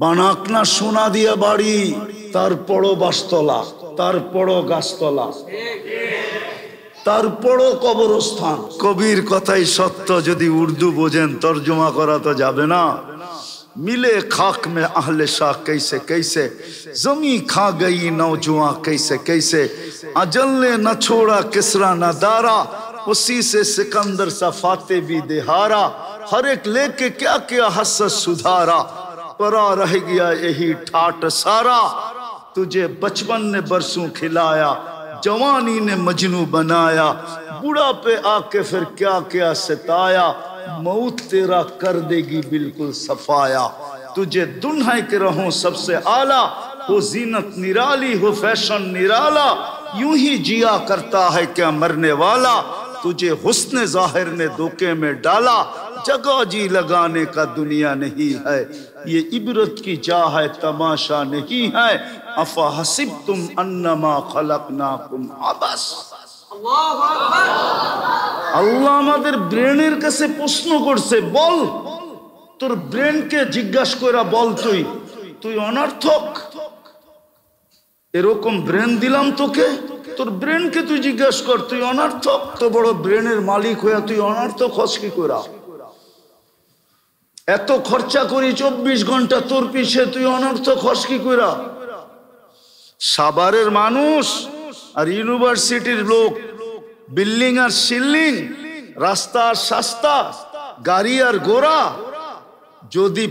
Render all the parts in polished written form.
বানাকনা সোনা দিয়া বাড়ি, তারপরও বাসতলা, তারপরও গাছতলা, তারপরও কবরস্থান। কবির কথাই সত্য, যদি উর্দু বোঝেন তর্জমা করা তো যাবে না। मिले खाक में अहले शाह कैसे कैसे, जमी खा गई नौजुआ कैसे कैसे, अजल ने न छोड़ा किसरा न दारा, उसी से सिकंदर सा फाते भी देहारा, हर एक लेके क्या क्या हसस सुधारा, परा रह गया यही ठाट सारा, तुझे बचपन ने बरसों खिलाया, जवानी ने मजनू बनाया, बूढ़ा पे आके फिर क्या क्या सताया, मौत तेरा कर देगी बिल्कुल सफाया, तुझे दुल्हन के रहूं सबसे आला, हो जीनत निराली हो फैशन निराला, यूं ही जिया करता है क्या मरने वाला, तुझे हुस्न जाहिर ने धोखे में डाला, जगह जी लगाने का दुनिया नहीं है, ये इबरत की चाह है तमाशा नहीं है, अफा हसिबतुम अन्नमा खलकनाकुम अबस। আল্লাহ আমাদের ব্রেনের কাছে প্রশ্ন করছে, বল তোর ব্রেনকে জিজ্ঞাসা কইরা বল, তুই তুই অনর্থক। এরকম ব্রেন দিলাম তোকে, তোর ব্রেনকে তুই জিজ্ঞাসা কর, তুই অনর্থক। তো বড় ব্রেনের মালিক হইয়া তুই অনর্থক হস কি কইরা? এত খরচা করি 24 ঘন্টা তোর পিছে, তুই অনর্থক হস কি কইরা? সাভারের মানুষ আর ইউনিভার্সিটির লোক, বিল্ডিং আর সিল্ডিং, রাস্তা আর সাস্তা, গাড়ি আর ঘোড়া, যদি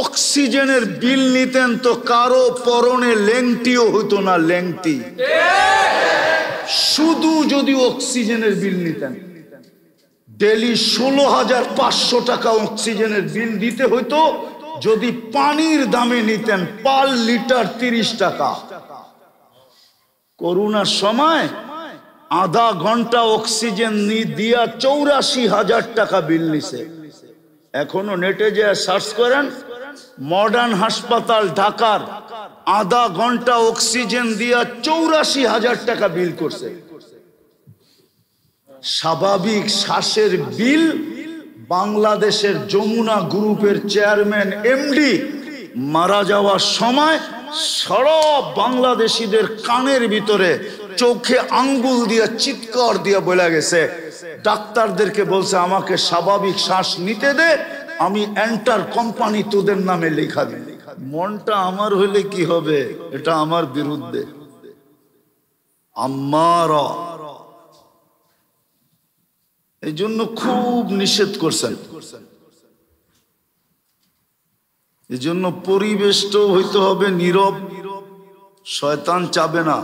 অক্সিজেনের বিল নিতেন তো কারো পরনে লেংটিও হইতো না, লেংটি। শুধু যদি অক্সিজেনের বিল নিতেন, ডেলি 16,500 টাকা অক্সিজেনের বিল দিতে হইতো। যদি পানির দামে নিতেন, পার লিটার 30 টাকা। করোনার সময় আধা ঘন্টা অক্সিজেন দিয়া 84,000 টাকা বিল নিছে। এখনো নেটে যে সার্চ করেন, মডার্ন হাসপাতাল ঢাকার আধা ঘন্টা অক্সিজেন দিয়া 84,000 টাকা বিল করছে। স্বাভাবিক শ্বাসের বিল বাংলাদেশের যমুনা গ্রুপের চেয়ারম্যান এমডি মারা যাওয়ার সময় সারা বাংলাদেশীদের কানের ভিতরে চোখে আঙ্গুল দিয়ে চিৎকার দিয়ে বলে গেছে, ডাক্তারদেরকে বলছে আমাকে স্বাভাবিক শ্বাস নিতে দে, আমি এন্টার কোম্পানি তোদের নামে লেখা দিই। মনটা আমার হইলে কি হবে? এটা আমার বিরুদ্ধে। আমারা এই জন্য খুব নিষেধ করছেন। এই জন্য পরিবেশটাও হইতে হবে নীরব। শয়তান চাবে না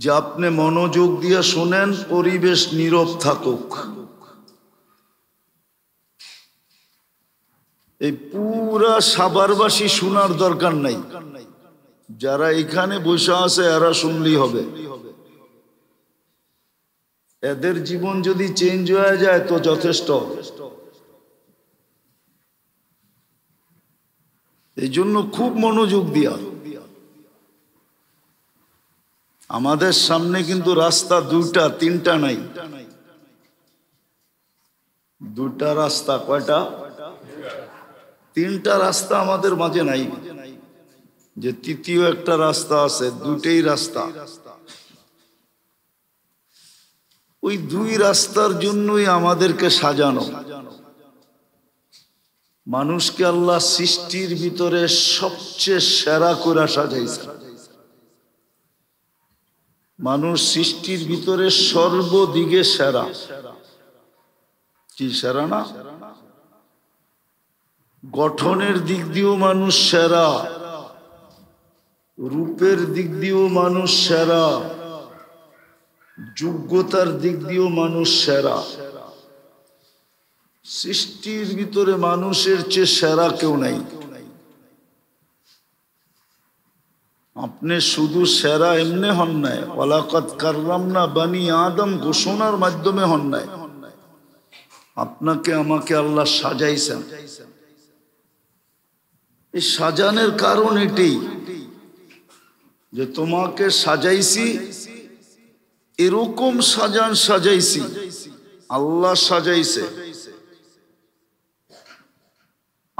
যে আপনি মনোযোগ দিয়ে শোনেন, পরিবেশ নীরব থাকুক। এই পুরা সাভারবাসী শোনার দরকার নাই, যারা এখানে বসে আছে এরা শুনলেই হবে। এদের জীবন যদি চেঞ্জ হয়ে যায় তো যথেষ্ট। এই জন্য খুব মনোযোগ দিয়া। আমাদের সামনে কিন্তু রাস্তা দুইটা, তিনটা নাই, দুটা রাস্তা। কয়টা? তিনটা রাস্তা আমাদের মাঝে নাই, যে তৃতীয় একটা রাস্তা আছে। দুটেই রাস্তা। ওই দুই রাস্তার জন্যই আমাদেরকে সাজানো। মানুষকে আল্লাহ সৃষ্টির ভিতরে সবচেয়ে সেরা করে সাজাইছে। মানুষ সৃষ্টির ভিতরে সর্বদিকে সেরা। কি সেরা না? গঠনের দিক দিয়েও মানুষ সেরা, রূপের দিক দিয়েও মানুষ সেরা, যোগ্যতার দিক দিয়েও মানুষ সেরা। সৃষ্টির ভিতরে মানুষের চেয়ে সেরা কেউ নাই। আপনি শুধু সেরা এমনি হন নাই, ওয়ালাকাদ কাররামনা বানি আদম ঘোষণার মাধ্যমে হন নাই। আপনাকে আমাকে আল্লাহ সাজাইছেন। এই সাজানোর কারণ এটাই যে তোমাকে সাজাইছি, এরকম সাজাইছি, আল্লাহ সাজাইছে।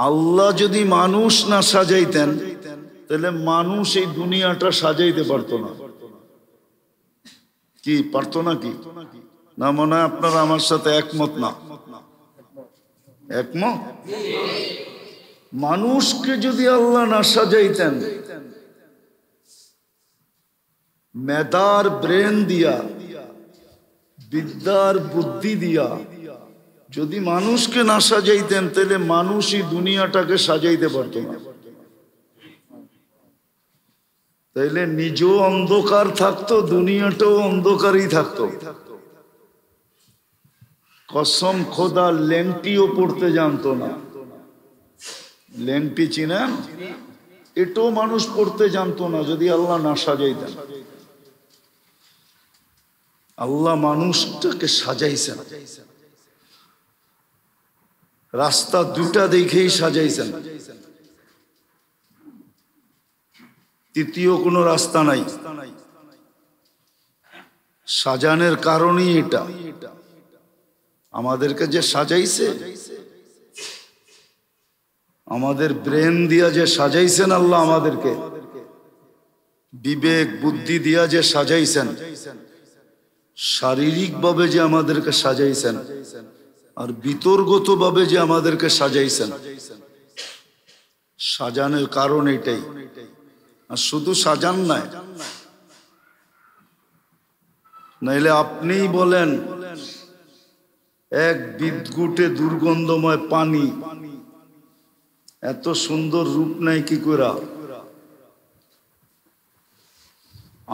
আল্লাহ যদি মানুষ না সাজাইতেন তাহলে মানুষ এই দুনিয়াটা সাজাইতে পারতো না। কি পারতো না? কি না? মনে হয় আপনারা আমার সাথে একমত না? একমত? মানুষকে যদি আল্লাহ না সাজাইতেন, মেধার ব্রেন দিয়া, বিদ্যার বুদ্ধি দিয়া যদি মানুষকে না সাজাইতেন তাহলে মানুষই দুনিয়াটাকে সাজাইতে পারত না। তাইলে নিজেও অন্ধকার থাকতো, দুনিয়াটাও অন্ধকারই থাকতো। কসম খোদা, লেংটিও পড়তে জানতো না। লেংটি চিনেন? এটাও মানুষ পড়তে জানতো না যদি আল্লাহ না সাজাইতেন। আল্লাহ মানুষটাকে সাজাইছেন, রাস্তা দুটা দেখেই সাজাইছেন, তৃতীয় কোনো রাস্তা নাই। সাজানোর কারণই এটা। আমাদেরকে যে সাজাইছে, আমাদের ব্রেন দিয়া যে সাজাইছেন আল্লাহ, আমাদেরকে বিবেক বুদ্ধি দিয়া যে সাজাইছেন, শারীরিকভাবে যে আমাদেরকে সাজাইছেন, আর বিতর্গত ভাবে যে আমাদেরকে সাজাইছেন, সাজানোর কারণ এটাই। আর শুধু সাজান নাই, নাইলে আপনিই বলেন এক বিদঘুটে দুর্গন্ধময় পানি এত সুন্দর রূপ নাই কি করে?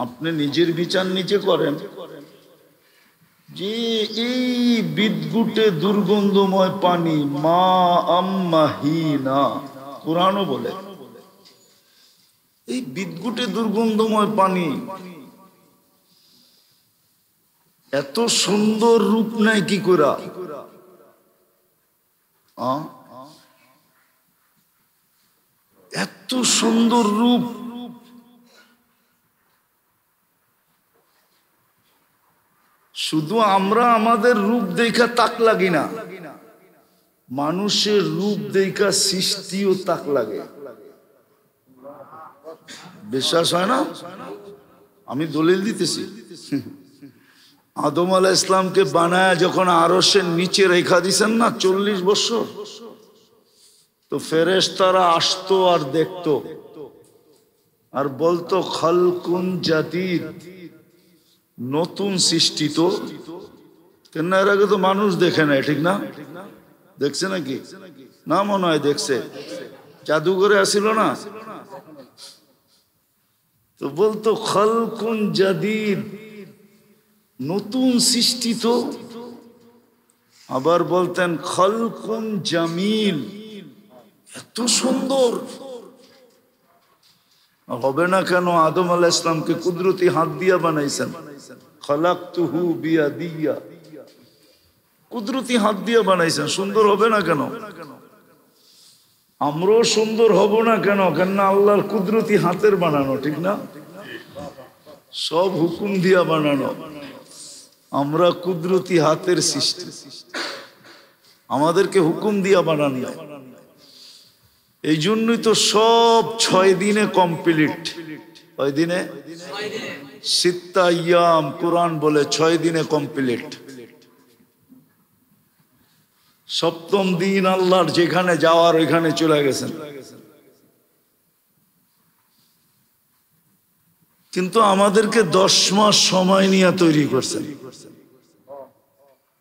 আপনি নিজের বিচার নিজে করেন যে এই বিদঘুটে দুর্গন্ধময় পানি মা আম্মাহিনা, কুরআনও বলে এই বিদঘুটে দুর্গন্ধময় পানি এত সুন্দর রূপ নাই কি করে? এত সুন্দর রূপ শুধু আমরা আমাদের রূপ দেখা তাক লাগি না, মানুষের রূপ দেখা সৃষ্টিও তাক লাগে। বিশ্বাস হয় না? আমি দলিল দিতেছি। আদম আলাইহিস সালামকে বানায়া যখন আরশের নিচে রেখা দিছেন না 40 বছর, তো ফেরেশতারা আসতো আর দেখতো আর বলতো খালকুন জাদিদ, নতুন সৃষ্টি। তো কেন এর আগে তো মানুষ দেখে নাই, ঠিক না? দেখছে নাকি? না মনে হয় দেখছে, জাদুঘরে আসিল না, তো বলতো খালকুন জাদিদ, নতুন সৃষ্টি। তো আবার বলতেন খালকুন জামিল, এত সুন্দর হবে না কেন? আদম আলাইহিস সালামকে কুদরতি হাত দিয়া বানাইছেন, খালাকতুহু বিয়াদিয়া, কুদরতি হাত দিয়া বানাইছেন, সুন্দর হবে না কেন? আমরাও সুন্দর হব না কেন? কেন আল্লাহর কুদরতি হাতের বানানো, ঠিক না? সব হুকুম দিয়া বানানো, আমরা কুদরতি হাতের সৃষ্টি, আমাদেরকে হুকুম দিয়া বানান নাই। এই জন্যই তো সব 6 দিনে কমপ্লিট। কয় দিনে? সিত্তা আইয়াম, কোরআন বলে 6 দিনে কমপ্লিট। 7ম দিন আল্লাহর যেখানে যাওয়ার ওইখানে চলে গেছেন। কিন্তু আমাদেরকে 10 মাস সময় নিয়ে তৈরি করছেন।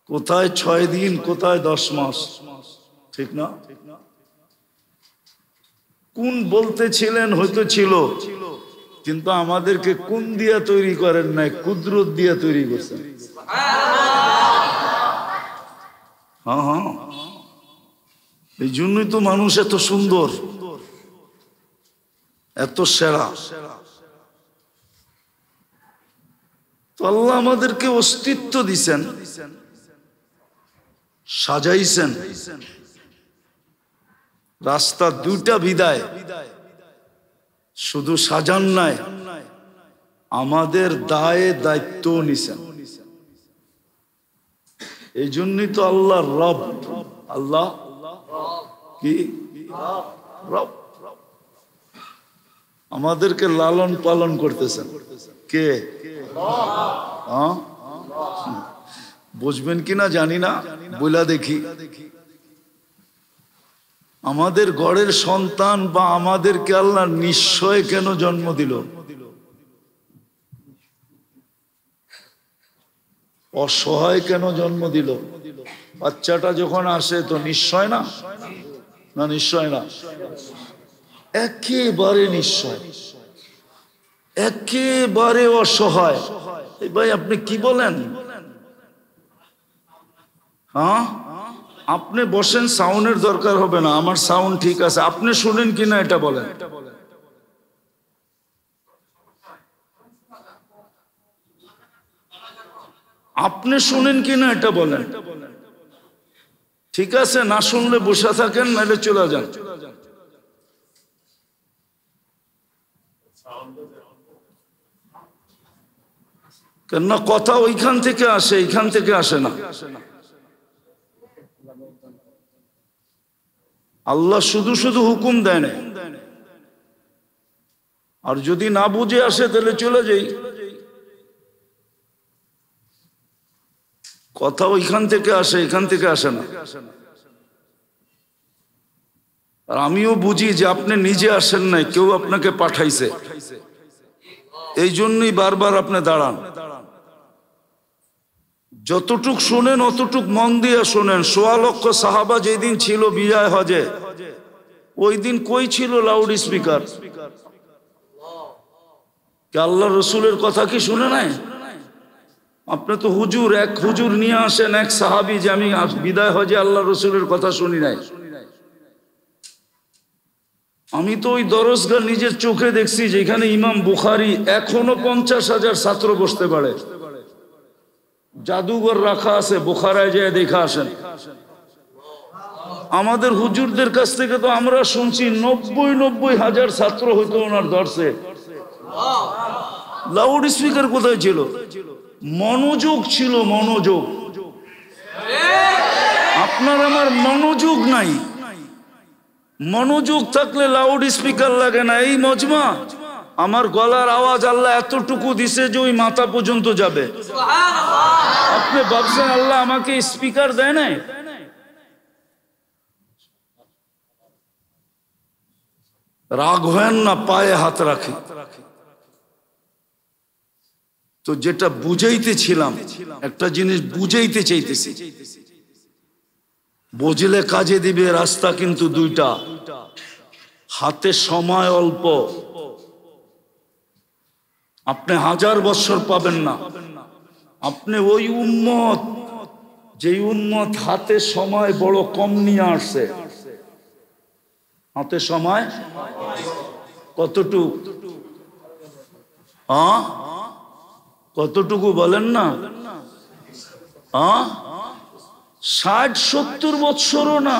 কোথায় 6 দিন, কোথায় 10 মাস, ঠিক না? কোন বলতেছিলেন হয়তো ছিল, কিন্তু আমাদেরকে কোন দিয়া তৈরি করেন নাই, কুদরত দিয়া তৈরি করছেন। হ্যাঁ হ্যাঁ, এই জন্যই তো মানুষ এত সুন্দর, এত সেরা। তো আল্লাহ আমাদেরকে অস্তিত্ব দিছেন, সাজাইছেন। রাস্তা দুইটা বিদায়, শুধু সাজান নাই, আমাদের দায়ে দায়িত্ব নিছেন। এই জন্যই তো আল্লাহ রব, আল্লাহ কি রব। আমাদেরকে লালন পালন করতেছেন কে? হ্যাঁ, বুঝবেন কিনা জানি না, বইলা দেখি। আমাদের ঘরের সন্তান বা আমাদেরকে আল্লাহ নিশ্চয় কেন জন্ম দিল? অসহায় কেন জন্ম দিল? বাচ্চাটা যখন আসে তো নিশ্চয় না, না নিশ্চয় না, একেবারে নিশ্চয়, একেবারে অসহায়। ভাই আপনি কি বলেন? হ্যাঁ, আপনি বসেন, সাউন্ডের দরকার হবে না, আমার সাউন্ড ঠিক আছে, আপনি শুনেন কিনা এটা বলেন। আপনি শুনেন কিনা এটা বলেন। ঠিক আছে, না শুনলে বসে থাকেন, নাহলে চলে যান। কেননা কথা ওইখান থেকে আসে, এইখান থেকে আসে না। আল্লাহ শুধু শুধু হুকুম দেয় না, আর যদি না বুঝে আসে তাহলে চলে যাই। কথা ওইখান থেকে আসে, এখান থেকে আসে না। আর আমিও বুঝি যে আপনি নিজে আসেন নাই, কেউ আপনাকে পাঠাইছে, এই জন্যই বারবার আপনি দাঁড়ান। যতটুক শোনেন অতটুক মন দিয়ে শোনেন। ১৬ লক্ষ সাহাবা যেদিন ছিল বিজয় হজে, ওই দিন কই ছিল লাউড স্পিকার? আল্লাহ রসুলের কথা কি শুনে নাই? আপনি তো হুজুর, এক হুজুর নিয়ে আসেন, এক সাহাবী, যে আমি বিদায় হজে আল্লাহ রসুলের কথা শুনি নাই। আমি তো ওই দরজগাহ নিজের চোখে দেখছি, যেখানে ইমাম বুখারী এখনো ৫০,০০০ ছাত্র বসতে পারে, জাদুঘর রাখা আছে, বুখারায় যায় দেখা আসেন। আমাদের হুজুরদের কাছ থেকে তো আমরা শুনছি ৯০,০০০ ছাত্র হইতো ওনার দর্শে। লাউড স্পিকার কোথায় ছিল? মনোযোগ ছিল, মনোযোগ। আপনার আমার মনোযোগ নাই। মনোযোগ থাকলে লাউড স্পিকার লাগে না। এই মজমা, আমার গলার আওয়াজ আল্লাহ এতটুকু দিছে যে ওই মাথা পর্যন্ত যাবে। আপনি ভাবছেন আল্লাহ আমাকে স্পিকার দেয় নাই? রাগ হয় না, পায়ে হাত রাখি। তো যেটা বুঝাইতেছিলাম, একটা জিনিস বুঝাইতে চাইতেছি, বুঝলে কাজে দিবে। রাস্তা কিন্তু দুইটা, হাতে সময় অল্প। আপনি ১০০০ বছর পাবেন না। আপনি ওই উম্মত, যে উম্মত হাতে সময় বড় কম নিয়ে আসছে। হাতে সময় কতটুকু? হ্যাঁ, কতটুকু বলেন না? হ্যাঁ, ৬০-৭০ বৎসরও না,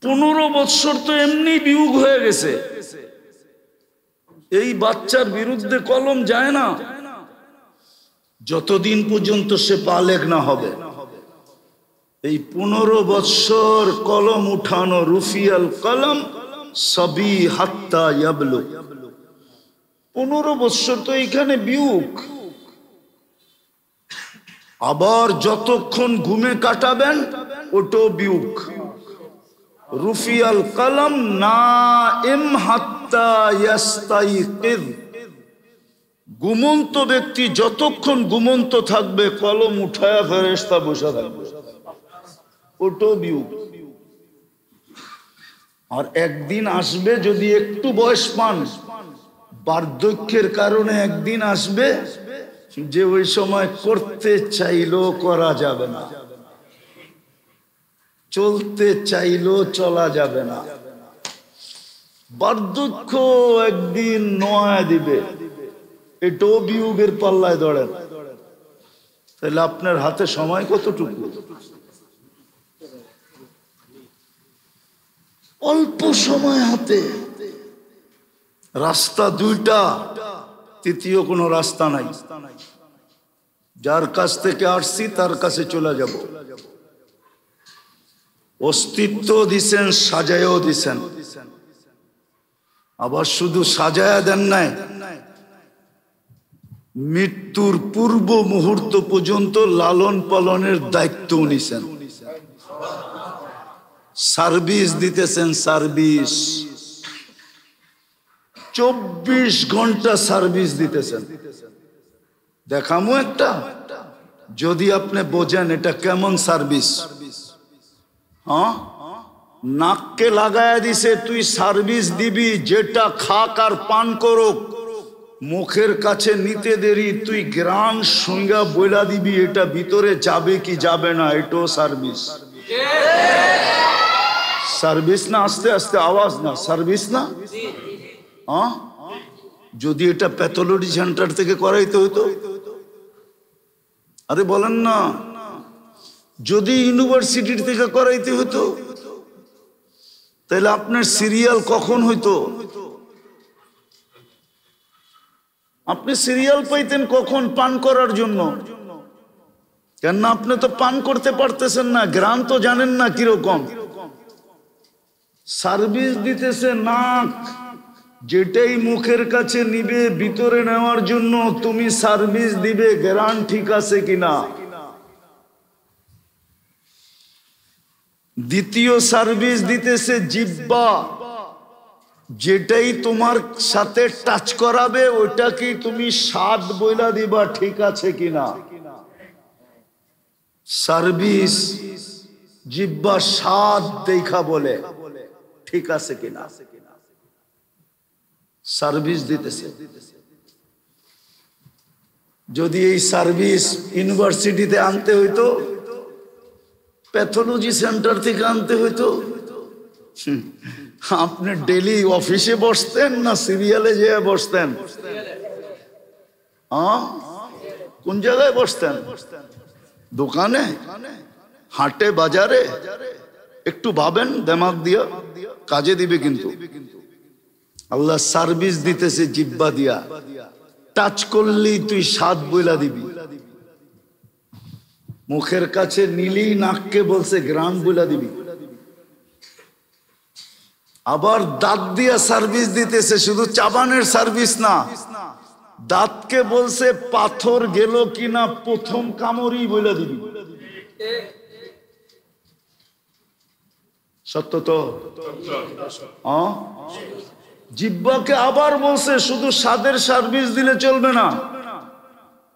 ১৫ বৎসর তো এমনি বিয়োগ হয়ে গেছে। এই বাচ্চার বিরুদ্ধে কলম যায় না যতদিন পর্যন্ত সে বালেগ না হবে। এই ১৫ বৎসর কলম উঠানো, রুফিয়াল কলম সবই হাত্তা ইয়াবলু। ১৫ বৎসর তো এইখানে বিয়োগ। আবার যতক্ষণ ঘুমে কাটাবেন ওটাও বিয়োগ। রুফিয়াল কলম নাইম হাত্তা ইয়াস্তাইকিজ। ঘুমন্ত ব্যক্তি যতক্ষণ ঘুমন্ত থাকবে, কলম উঠায়া ফেরেশতা বসে থাকবে, ওটাও বিয়োগ। আর একদিন আসবে, যদি একটু বয়স পান, বার্ধক্যের কারণে একদিন আসবে যে ওই সময় করতে চাইলেও করা যাবে না, চলতে চাইলেও চলা যাবে না। বার্ধক্য একদিন নয়া দিবে, এটাও বিয়োগের পাল্লায় ধরেন। তাহলে আপনার হাতে সময় কতটুকু? অল্প সময় হাতে। রাস্তা দুইটা, তৃতীয় কোনো রাস্তা নাই। যার কাছ থেকে আসছি তার কাছে চলে যাব। অস্তিত্ব দিছেন, সাজায়ও দিছেন। আবার শুধু সাজায়া দেন নাই, মৃত্যুর পূর্ব মুহূর্ত পর্যন্ত লালন পালনের দায়িত্ব নিছেন। সার্ভিস দিতেছেন, সার্ভিস 24 ঘন্টা সার্ভিস দিতেছেন। দেখামো একটা, যদি আপনি বোঝেন এটা কেমন সার্ভিস। হ্যাঁ, নাককে লাগায়া দিছে, তুই সার্ভিস দিবি, যেটা খাক আর পান করুক, মুখের কাছে নিতে দেরি তুই গ্রান সঙ্গা বইলা দিবি এটা ভিতরে যাবে কি যাবে না, এটাও সার্ভিস। সার্ভিস না? আস্তে আস্তে আওয়াজ না, সার্ভিস না? হ্যাঁ, যদি এটা প্যাথোলজি সেন্টার থেকে করাইতে হইতো, আরে বলেন না, যদি ইউনিভার্সিটির থেকে করাইতে হতো, তাহলে আপনার সিরিয়াল কখন হইতো? আপনি সিরিয়াল পাইতেন কখন পান করার জন্য? কেন আপনি তো পান করতে পারতেছেন না, গ্রাম তো জানেন না কিরকম। সার্ভিস দিতেছে নাক, যেটাই মুখের কাছে নিবে ভিতরে নেওয়ার জন্য তুমি সার্ভিস দিবে গ্রাম ঠিক আছে কিনা। দ্বিতীয় সার্ভিস দিতেছে জিহ্বা, যেটাই তোমার সাথে টাচ করাবে ওইটা কি তুমি স্বাদ বইলা দিবা ঠিক আছে কিনা। সার্ভিস জিহ্বা স্বাদ দেখা বলে ঠিক আছে কিনা, সার্ভিস দিতেছে। যদি এই সার্ভিস ইউনিভার্সিটিতে আনতে হইতো, প্যাথোলজি সেন্টার থেকে আনতে হইতো, আপনি ডেলি অফিসে বসতেন না সিরিয়ালে যেয়ে বসতেন? কোন জায়গায় বসতেন? দোকানে, হাটে, বাজারে? একটু ভাবেন দিমাগ দিয়া, কাজে দিবে কিন্তু। আল্লাহ সার্ভিস দিতেছে জিহ্বা দিয়া, টাচ করলেই তুই স্বাদ বইলা দিবি। মুখের কাছে নিলি নাককে বলছে গ্রাম বইলা দিবি। আবার দাঁত দিয়া সার্ভিস দিতেছে, শুধু চাবানের সার্ভিস না, দাঁতকে বলছে পাথর গেল কিনা প্রথম কামড়ই বইলা দিবি। সত্য তো? জিহ্বাকে আবার বলছে শুধু স্বাদের সার্ভিস দিলে চলবে না,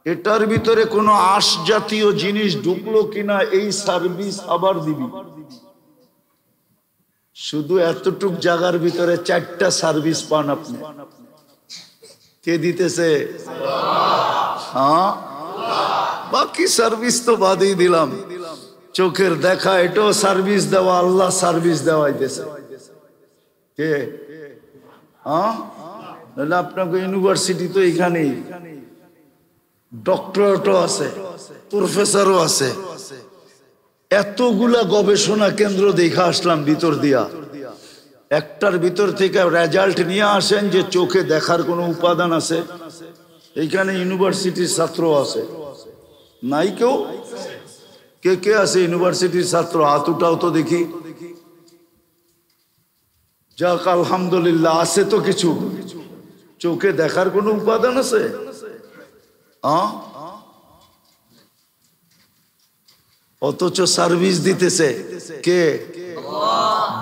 এটার ভিতরে কোনো আঁশ জাতীয় জিনিস ঢুকলো কিনা এই সার্ভিস আবার দিবি। শুধু এতটুক জায়গার ভিতরে 4টা সার্ভিস পান আপনি। কে দিতেছে? হ্যাঁ, বাকি সার্ভিস তো বাদই দিলাম। চোখের দেখা এটাও সার্ভিস দেওয়া, আল্লাহ সার্ভিস দেওয়াইতেছে। কে? হ্যাঁ, নাহলে আপনাকে ইউনিভার্সিটি তো এখানেই, ডক্টরেটও আছে, প্রফেসরও আছে, এতগুলা গবেষণা কেন্দ্র দেখা আসলাম ভিতর দিয়া। একটার ভিতর থেকে রেজাল্ট নিয়ে আসেন যে চোখে দেখার কোনো উপাদান আছে? এইখানে ইউনিভার্সিটির ছাত্র আছে নাই কেউ? কে কে আছে ইউনিভার্সিটির ছাত্র? হাত উঠাও তো দেখি। যাক আলহামদুলিল্লাহ, আছে তো কিছু। চোখে দেখার কোনো উপাদান আছে? অথচ সার্ভিস দিতেছে কে?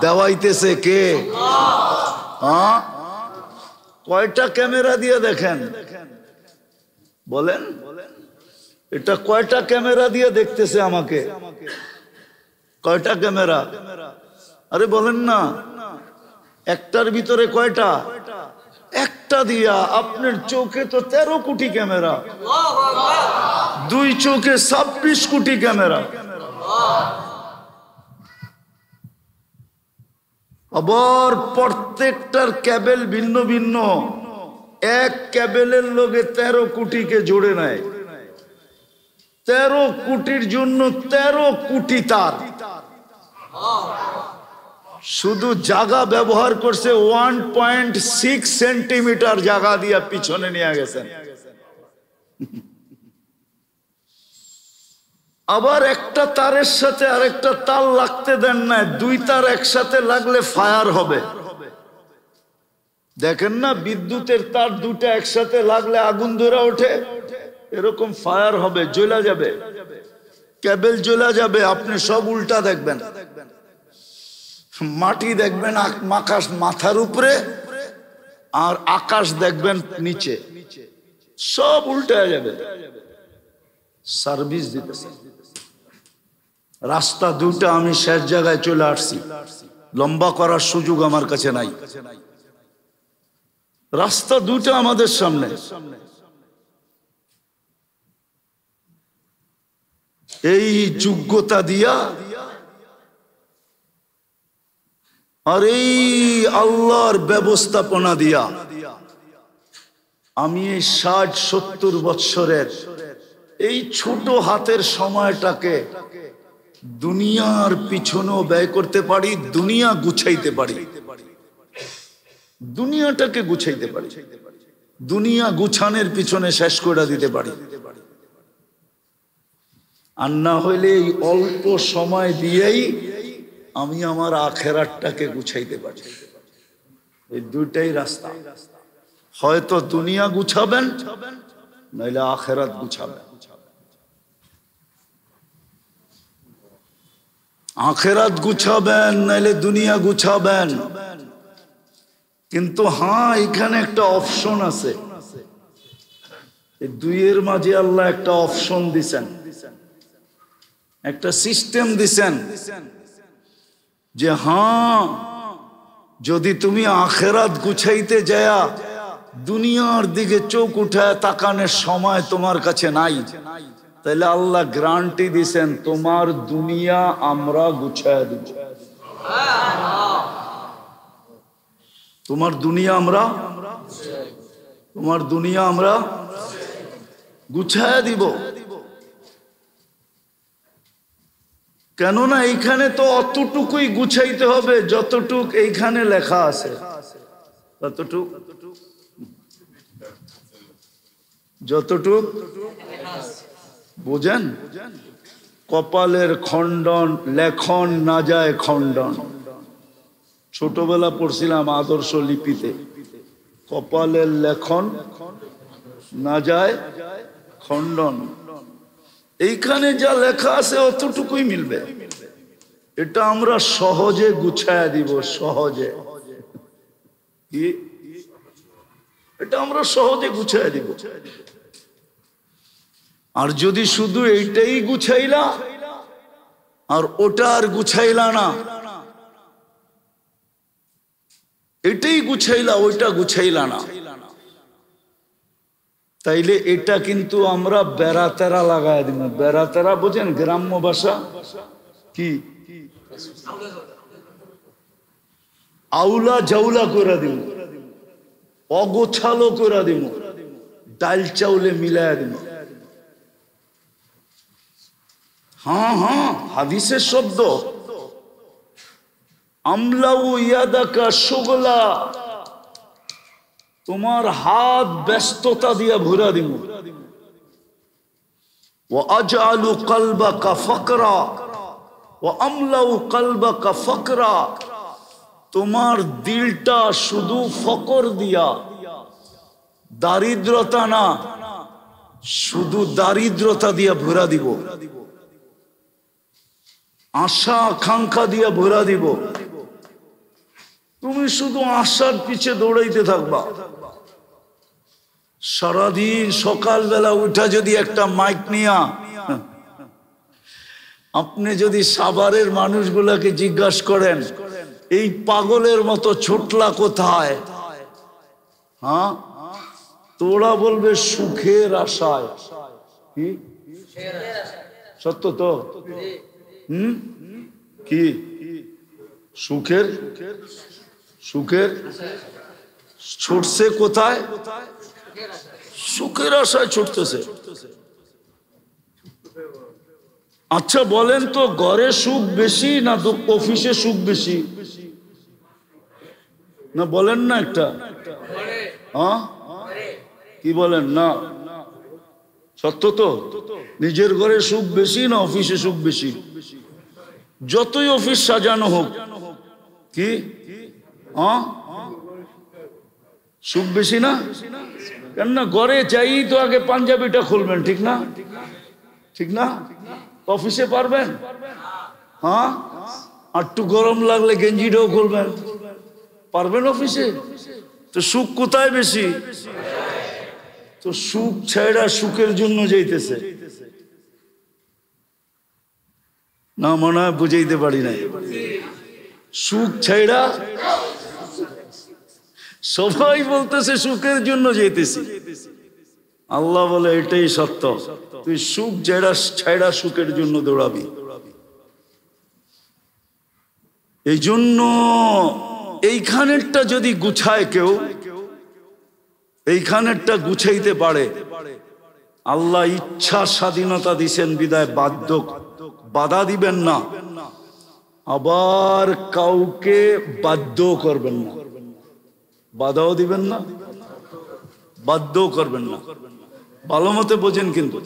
দেওয়াইতেছে কে? কয়টা ক্যামেরা দিয়ে দেখেন, বলেন এটা কয়টা ক্যামেরা দিয়ে দেখতেছে আমাকে? কয়টা ক্যামেরা? আরে বলেন না, একটার ভিতরে কয়টা? একটা দিয়া আপনার চোখে তো 13 কোটি ক্যামেরা, 2 চোখে 26 কোটি ক্যামেরা। আবার প্রত্যেকটার ক্যাবেল ভিন্ন ভিন্ন, এক ক্যাবেলের লগে 13 কোটিকে জোড়ে নেয়। 13 কোটির জন্য 13 কোটি তার। শুধু জায়গা ব্যবহার করছে 1.6 সেন্টিমিটার জায়গা দিয়া পিছনে নিয়ে গেছেন। আবার একটা তারের সাথে আরেকটা তার লাগতে দেন না, দুই তার একসাথে লাগলে ফায়ার হবে। দেখেন না বিদ্যুতের তার দুটা একসাথে লাগলে আগুন ধরে ওঠে, এরকম ফায়ার হবে, জ্বলা যাবে, কেবল জ্বলা যাবে। আপনি সব উল্টা দেখবেন, মাটি দেখবেন আকাশ মাথার উপরে, আর আকাশ দেখবেন নিচে, সব উল্টা যাবে। সার্ভিস দিতেছে। রাস্তা দুটা আমি শেষ জায়গায় চলে আসছি, লম্বা করার সুযোগ আমার কাছে নাই। রাস্তা দুটা আমাদের সামনে, এই যোগ্যতা দিয়া আর এই আল্লাহর ব্যবস্থাপনা দিয়া আমি এই 60-70 বৎসরের এই ছোট হাতের সময়টাকে দুনিয়ার পিছনেও ব্যয় করতে পারি, দুনিয়া গুছাইতে পারি, দুনিয়াটাকে গুছাইতে পারি, দুনিয়া গুছানোর পিছনে শেষ করে দিতে পারি। আর না হইলে এই অল্প সময় দিয়েই আমি আমার আখেরাতটাকে গুছাইতে পারি। এই দুইটাই রাস্তা, হয়তো দুনিয়া গুছাবেন নইলে আখেরাত গুছাবেন। আখেরাত গুছাবেন নাইলে দুনিয়া গুছাবেন। কিন্তু হ্যাঁ, এখানে একটা অপশন আছে, এই দুইয়ের মাঝে আল্লাহ একটা অপশন দিছেন, একটা সিস্টেম দিছেন যে হ্যাঁ, যদি তুমি আখেরাত গুছাইতে যায়া দুনিয়ার দিকে চোখ উঠায় তাকানোর সময় তোমার কাছে নাই, তাহলে আল্লাহ গ্যারান্টি দিছেন তোমার দুনিয়া আমরা গুছায় দিব। তোমার দুনিয়া আমরা গুছায় দিব। কেননা এইখানে তো অতটুকুই গুছাইতে হবে যতটুক এইখানে লেখা আছে, যতটুক বুঝেন। কপালের খণ্ডন লেখন না যায় খণ্ডন, ছোটবেলা পড়ছিলাম আদর্শ লিপিতে, কপালের লেখন না যায় খণ্ডন। এইখানে যা লেখা আছে অতটুকুই মিলবে, এটা আমরা সহজে গুছায় দিব, সহজে। কি এটা আমরা সহজে গুছায় দিব। আর যদি শুধু এইটাই গুছাইলা আর ওটা আর গুছাইলা না, এটাই গুছাইলা ওইটা গুছাইলা না, তাইলে এটা কিন্তু আমরা বেড়াতেরা লাগাই দিব। বেড়াতেরা বোঝেন গ্রাম্য ভাষা কি? আউলা জাউলা করে দিব, অগোছালো করে দিব, ডাল চাউলে মিলাইয়া দিব। হ্যাঁ হ্যাঁ, হাদিসের শব্দ, আমলাউ ইয়াদাকা শুগলা, তোমার হাত ব্যস্ততা দিয়া ভরা দিব। ওয়া আজআলু কলবাকা ফাকরা ওয়া আমলাউ কলবাকা ফাকরা, তোমার দিলটা শুধু ফকর দিয়া, দারিদ্রতা না, শুধু দারিদ্রতা দিয়া ভরা দিব, আশা আকাঙ্ক্ষা দিয়া ভরা দিব। তুমি শুধু আশার পিছে দৌড়াইতে থাকবা। সারাদিন সকালবেলা উঠা যদি একটা মাইক নিয়া আপনি যদি সাভারের মানুষগুলাকে জিজ্ঞাসা করেন এই পাগলের মতো ছোটলা কোথায়, হ্যাঁ, তোরা বলবে সুখের আশায়। কি সত্য তো? কি সুখের ছুটছে কোথায়? সুখের আশায় ছুটতেছে। আচ্ছা বলেন তো, ঘরে সুখ বেশি না অফিসে সুখ বেশি? না বলেন না একটা, হ্যাঁ কি বলেন না? সত্য তো? নিজের ঘরে সুখ বেশি না অফিসে সুখ বেশি? যতই অফিস সাজানো হোক, কি সুখ বেশি না? কেননা ঘরে চাই তো আগে পাঞ্জাবিটা খুলবেন, ঠিক না? ঠিক না? অফিসে পারবেন? হ্যাঁ, একটু গরম লাগলে গেঞ্জিটাও খুলবেন, পারবেন অফিসে? তো সুখ কোথায় বেশি? তো সুখ ছেড়া সুখের জন্য যাইতেছে না, মনে হয় বুঝাইতে পারি নাই। সুখ ছেড়া সবাই বলতেছে সুখের জন্য যাইতেছি। আল্লাহ বলে এটাই সত্য, তুই সুখ ছেড়া সুখের জন্য দৌড়াবি। এই জন্য এইখানেরটা যদি গুছায় কেউ, এইখানেরটা গুছাইতে পারে, আল্লাহ ইচ্ছা স্বাধীনতা দিছেন বিদায় বাধা দিবেন না, আবার কাউকে বাধ্য করবেন না, বাধাও দিবেন না, বাধ্যও করবেন না। ভালো মতে বোঝেন কিন্তু,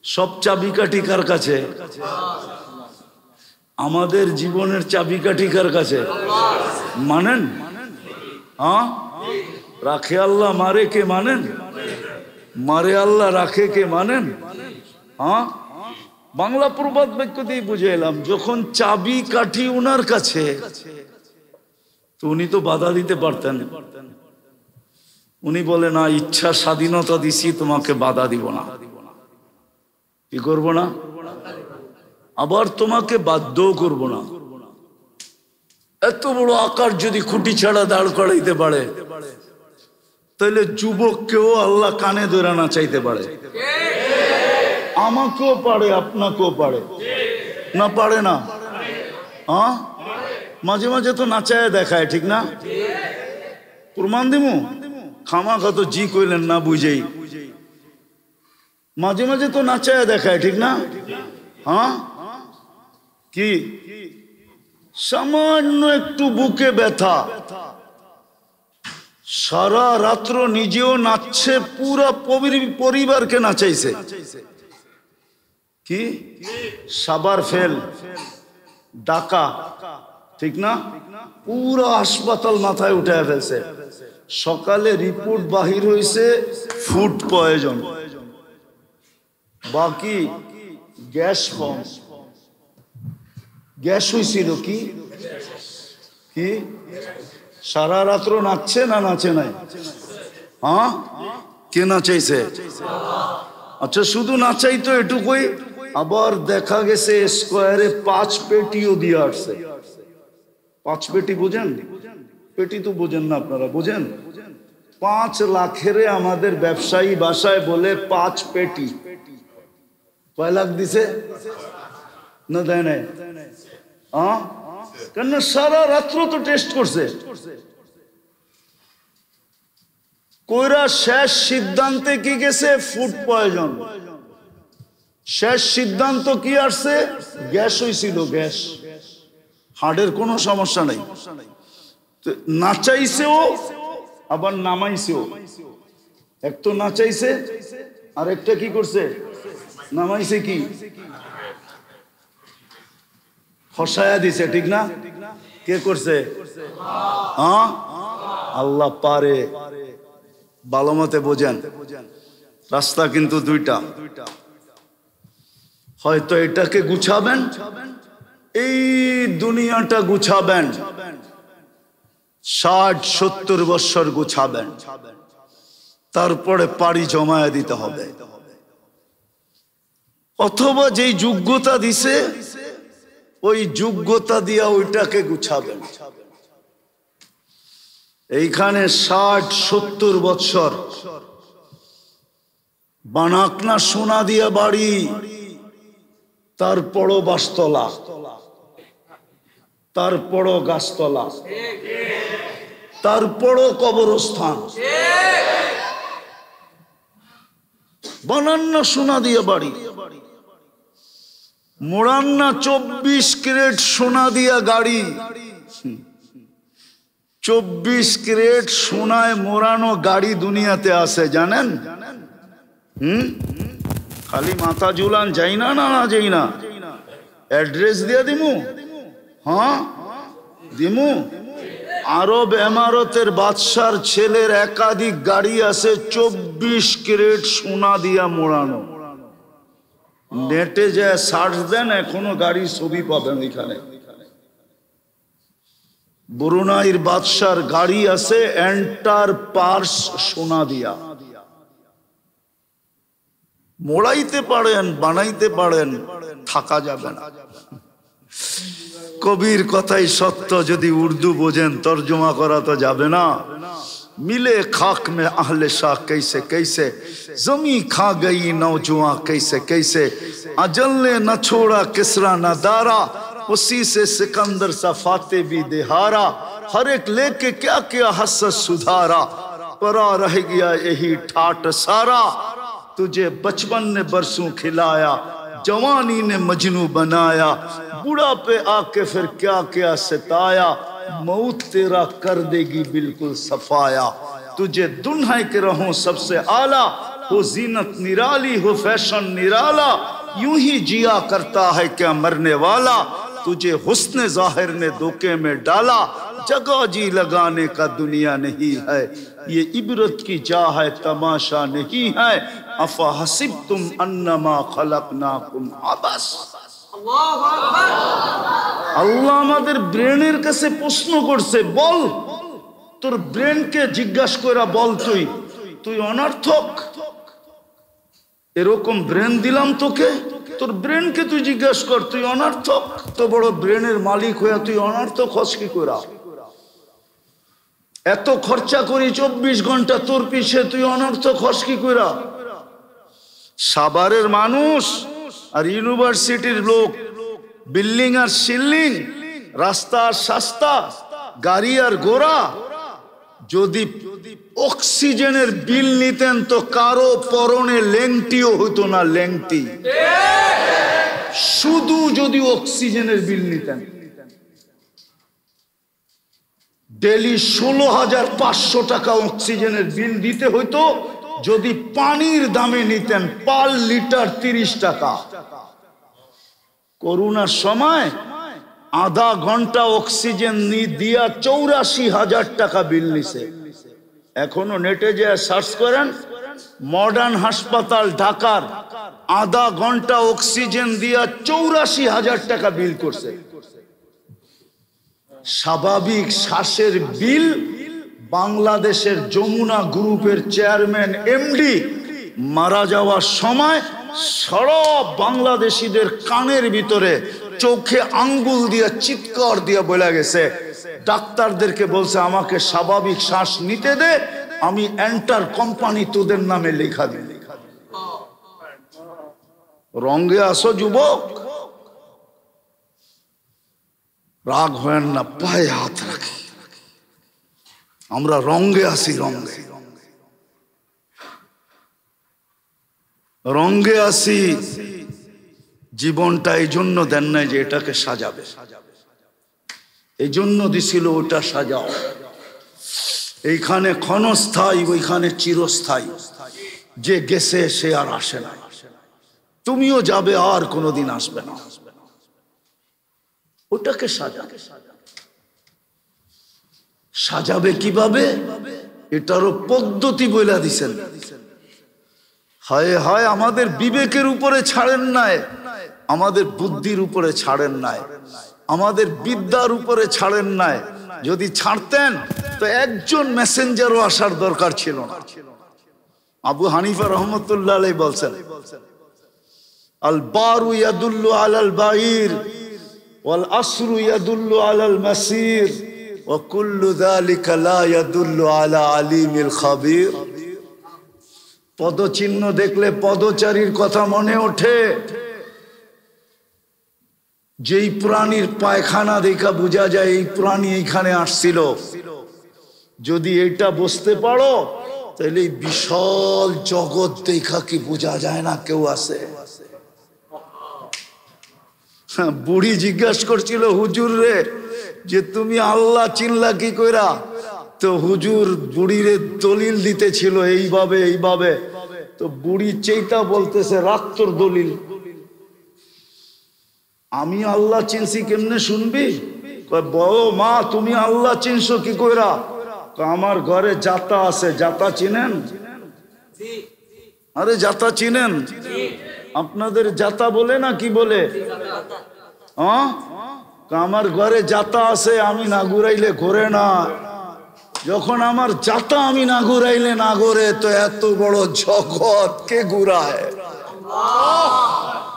সব চাবিকাঠি কার কাছে? আমাদের জীবনের চাবিকাঠি কার কাছে? মানেন? হ্যাঁ, রাখে আল্লাহ, মারে কে মানেন? মারে আল্লাহ, রাখে কে মানেন? হ্যাঁ, বাংলা প্রবাদ বাক্য দিয়ে বুঝে এলাম, যখন চাবি কাঠি উনার কাছে, তো উনি তো বাধা দিতে পারতেন। উনি বলে না, ইচ্ছা স্বাধীনতা দিছি, তোমাকে বাধা দিব না। কি করব না? আবার তোমাকে বাধ্যও করব না। এত বড় আকার যদি খুঁটি ছাড়া দাঁড় করাইতে পারে, তাহলে যুবককেও আল্লাহ কানে ধরে না চাইতে পারে। আমাকেও পারে, আপনাকেও পারে, না পারে না? হ্যাঁ, মাঝে মাঝে তো নাচায় দেখায়, ঠিক না? প্রমাণ দিমু, খামাখা তো জি কইলেন না বুঝেই। মাঝে মাঝে তো নাচায় দেখায়, ঠিক না? হ্যাঁ, কি সামান্য একটু বুকে ব্যথা, সারা রাত্র নিজেও নাচছে, পুরা পরিবারকে নাচাইছে। কি সাবার ফেল, ডাকা, ঠিক না? পুরো হাসপাতাল মাথায় উঠে ফেলছে। সকালে রিপোর্ট বাহির হয়েছে ফুড পয়জন, বাকি গ্যাস ফর্ম। গ্যাস হয়েছিল কি? কি সারা রাত্র নাচছে না নাচে নাই? হ্যাঁ, কে নাচাইছে? আচ্ছা, শুধু নাচাই তো এটুকুই, আবার দেখা গেছে স্কোয়ারে 5 পেটিও দিয়ে আসছে। 5 পেটি বোঝেন? পেটি তো বোঝেন না আপনারা, বোঝেন? 5 লাখের আমাদের ব্যবসায়ী ভাষায় বলে 5 পেটি। কয় লাখ দিছে না? দেয় নাই? হ্যাঁ, কেন? সারা রাত্র তো টেস্ট করছে। কইরা শেষ সিদ্ধান্তে কি গেছে? Food poison. শেষ সিদ্ধান্ত কি আসছে? গ্যাস হয়েছিল, গ্যাস। হার্টের কোনো সমস্যা নাই। নাচাইছেও আবার নামাইছেও। এক তো নাচাইছে, আর একটা কি করছে? নামাইছে। কি ফসায়া দিছে, ঠিক না? কে করছে? হ্যাঁ, আল্লাহ পারে। ভালো মতে বোঝেন, রাস্তা কিন্তু দুইটা। হয়তো এটাকে গুছাবেন, এই দুনিয়াটা গুছাবেন, 60-70 বছর গুছাবেন, তারপরে পাড়ি জমায়া দিতে হবে। অথবা যেই যোগ্যতা দিছে, ওই যোগ্যতা দিয়া ওইটাকে গুছাবেন। এইখানে 60-70 বছর বানাক না সোনা দিয়া বাড়ি, তারপরও বাসতলা, তারপরও গাছতলা, তারপরও কবরস্থান। বানান না সোনা দিয়া বাড়ি, মোড়ান না 24 ক্যারেট সোনা দিয়া গাড়ি। 24 ক্যারেট সোনায় মোড়ানো গাড়ি দুনিয়াতে আছে, জানেন? খালি মাথা ঝুলান, যাই না না না যাই না, অ্যাড্রেস দিয়ে দিমু। হ্যাঁ দিমু। আরব এমারতের বাদশার ছেলের একাধিক গাড়ি আছে 24 ক্যারেট সোনা দিয়া মোড়ানো। নেটে যায় সার্চ দেন, এখনো গাড়ির ছবি পাবেন এখানে। ব্রুনাইর বাদশার গাড়ি আছে এন্টার পার্স সোনা দিয়া। মোড়াইতে পারেন, বানাইতে পারেন, থাকা যাবে না। কবির কথাই সত্য, যদি উর্দু বোঝেন তর্জমা করা তো যাবে না। मिले खाक में अहले शाह कैसे कैसे, जमी खा गई नौजुआ कैसे कैसे, अजल ने न छोड़ा किसरा न दारा, उसी से सिकंदर सा फाते भी दिहारा, हर एक लेके क्या क्या हसस सुधारा, परा रह गया यही ठाट सारा, तुझे बचपन ने बरसों खिलाया, जवानी ने मजनू बनाया, बुढ़ा पे आके फिर क्या क्या सताया, मौत तेरा कर देगी बिल्कुल सफाया, तुझे दुल्हन के रहूं सबसे आला, हो जीनत निराली हो फैशन निराला, यूं ही जिया करता है क्या मरने वाला, तुझे हुस्न जाहिर ने धोखे में डाला, जगह जी लगाने का दुनिया नहीं है, ये इबरत की जा है तमाशा नहीं है, अफा हसिबतुम अन्नमा खलकनाकुम अबस। আল্লাহ আমাদের ব্রেনের কাছে প্রশ্ন করছে, বল তোর ব্রেনকে জিজ্ঞাসা করে বল, তুই তুই অনর্থক। এরকম ব্রেন দিলাম তোকে, তোর ব্রেনকে তুই জিজ্ঞাসা কর, তুই অনর্থক। তো বড় ব্রেনের মালিক হয়ে তুই অনর্থক হস কি করে? এত খরচা করি 24 ঘন্টা তোর পিছে, তুই অনর্থক হস কি করে? সাভারের মানুষ আর ইউনিভার্সিটির লোক, বিল্ডিং আর সিল্ডিং, রাস্তা আর সস্তা, গাড়ি আর ঘোড়া, যদি অক্সিজেনের বিল নিতেন তো কারো পরনে লেংটিও হতো না, লেংটি। শুধু যদি অক্সিজেনের বিল নিতেন, ডেলি 16,500 টাকা অক্সিজেনের বিল দিতে হইতো। যদি পানির দামে নিতেন পার লিটার 30 টাকা। করোনার সময় আধা ঘন্টা অক্সিজেন দিয়া 84,000 টাকা বিল নিছে। এখনো নেটে যে সার্চ করেন, মডার্ন হাসপাতাল ঢাকার আধা ঘন্টা অক্সিজেন দিয়া 84,000 টাকা বিল করছে। স্বাভাবিক শ্বাসের বিল বাংলাদেশের যমুনা গ্রুপের চেয়ারম্যান এমডি মারা যাওয়ার সময় সারা বাংলাদেশীদের কানের ভিতরে চোখে আঙ্গুল দিয়ে চিৎকার দিয়ে বলে গেছে, ডাক্তারদেরকে বলছে আমাকে স্বাভাবিক শ্বাস নিতে দে, আমি এন্টার কোম্পানি তোদের নামে লেখা দিই। রঙে আসো যুবক, রাগ হয় না, পায়ে হাত রাখি, আমরা রঙে আসি, রঙে রঙে আসি। জীবনটা এই জন্য দেন নাই যে এটাকে সাজাবে, এই জন্য দিছিল ওটা সাজাও। এইখানে ক্ষণস্থায়ী, ওইখানে চিরস্থায়ী। যে গেছে সে আর আসে না, তুমিও যাবে আর কোনোদিন আসবে না। ওটাকে সাজাবে। সাজাবে কিভাবে? এটারও পদ্ধতি বলে দিছেন। হায় হায়, আমাদের বিবেকের উপরে ছাড়েন নাই, আমাদের বুদ্ধির উপরে ছাড়েন নাই, আমাদের বিদ্যার উপরে ছাড়েন নাই। যদি ছাড়তেন তো একজন মেসেঞ্জারও আসার দরকার ছিল না। আবু হানিফা রহমতুল্লাহ আলাইহি বলছেন, আল বারু ইয়াদুল্লু আলাল বাঈর ওয়াল আসরু ইয়াদুল্লু আলাল মাসির ওয়া কুল্লু যালিকা লা ইয়াদুল্লু আলা আলিমিল খাবীর। পদচিহ্ন দেখলে পদচারীর কথা মনে ওঠে। যেই প্রাণীর পায়খানা দেখা বোঝা যায় এই প্রাণী এইখানে আসছিল। যদি এটা বুঝতে পারো তাহলে বিশাল জগৎ দেখা কি বোঝা যায় না কেউ আছে? বুড়ি জিজ্ঞাসা করছিল হুজুর রে যে তুমি আল্লাহ চিনলা কি কইরা? তো হুজুর বুড়িরে দলিল দিতেছিল এইভাবে এইভাবে। তো বুড়ি চেইতা বলতেছে রাখ তোর দলিল। আমি আল্লাহ চিনছি কেমনে শুনবি? বড় মা তুমি আল্লাহ চিনছো কি কইরা? আমার ঘরে জাতা আছে। জাতা চিনেন? আরে জাতা চিনেন? আপনাদের জাতা বলে না কি বলে? হ্যাঁ, আমার ঘরে জাতা আছে, আমি না ঘুরাইলে ঘোরে না। যখন আমার জাতা আমি না ঘুরাইলে না ঘোরে, তো এত বড় জগৎ কে ঘুরায়?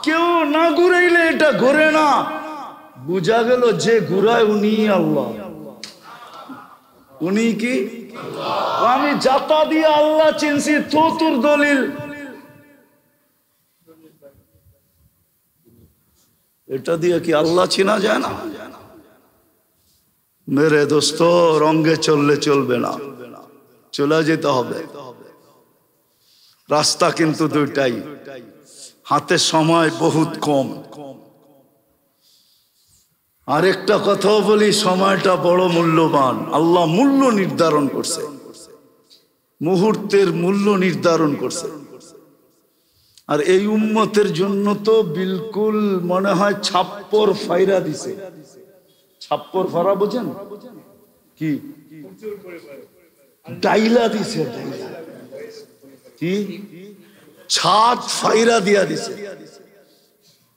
কেউ না ঘুরাইলে এটা ঘোরে না। বুঝা গেল যে ঘুরায় উনি আল্লাহ। উনি কি? আমি জাতা দিয়ে আল্লাহ চিনছি, তো তোর দলিল। এটা দিয়ে কি আল্লাহ চিনা যায় না? মেরে দোস্ত, রঙ্গে চললে চলবে না, চলে যেতে হবে। রাস্তা কিন্তু দুইটাই, হাতে সময় বহুত কম। আরেকটা কথাও বলি, সময়টা বড় মূল্যবান। আল্লাহ মূল্য নির্ধারণ করছে, মুহূর্তের মূল্য নির্ধারণ করছে। আর এই উম্মতের জন্য তো বিলকুল মনে হয় ছাপ্পর ফাইরা দিছে। ছাপ্পর ফারা বোঝেন কি? ডাইলা দিছে। কি? ছাদ ফাইরা দিয়া দিছে।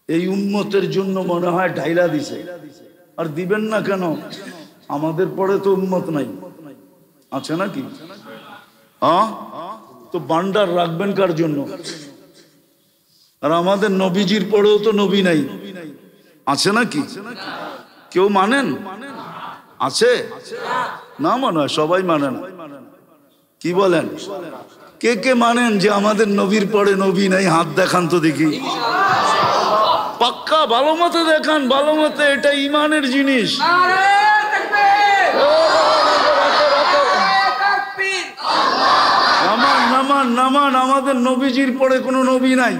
এই উম্মতের জন্য মনে হয় ডাইলা দিছে। আর দিবেন না কেন? আমাদের পরে তো উম্মত নাই, আছে নাকি? হ্যাঁ, তো ভান্ডার রাখবেন কার জন্য? আর আমাদের নবীজির পরেও তো নবী নাই, আছে নাকি? কেউ মানেন? আছে না? মনে হয় সবাই মানে না। কি বলেন? কে কে মানেন যে আমাদের নবীর পরে নবী নাই? হাত দেখান তো দেখি। পাক্কা ভালো মতে দেখান, ভালো মতে। এটা ইমানের জিনিস। নামান নামান নামান, আমাদের নবীজির পরে কোনো নবী নাই।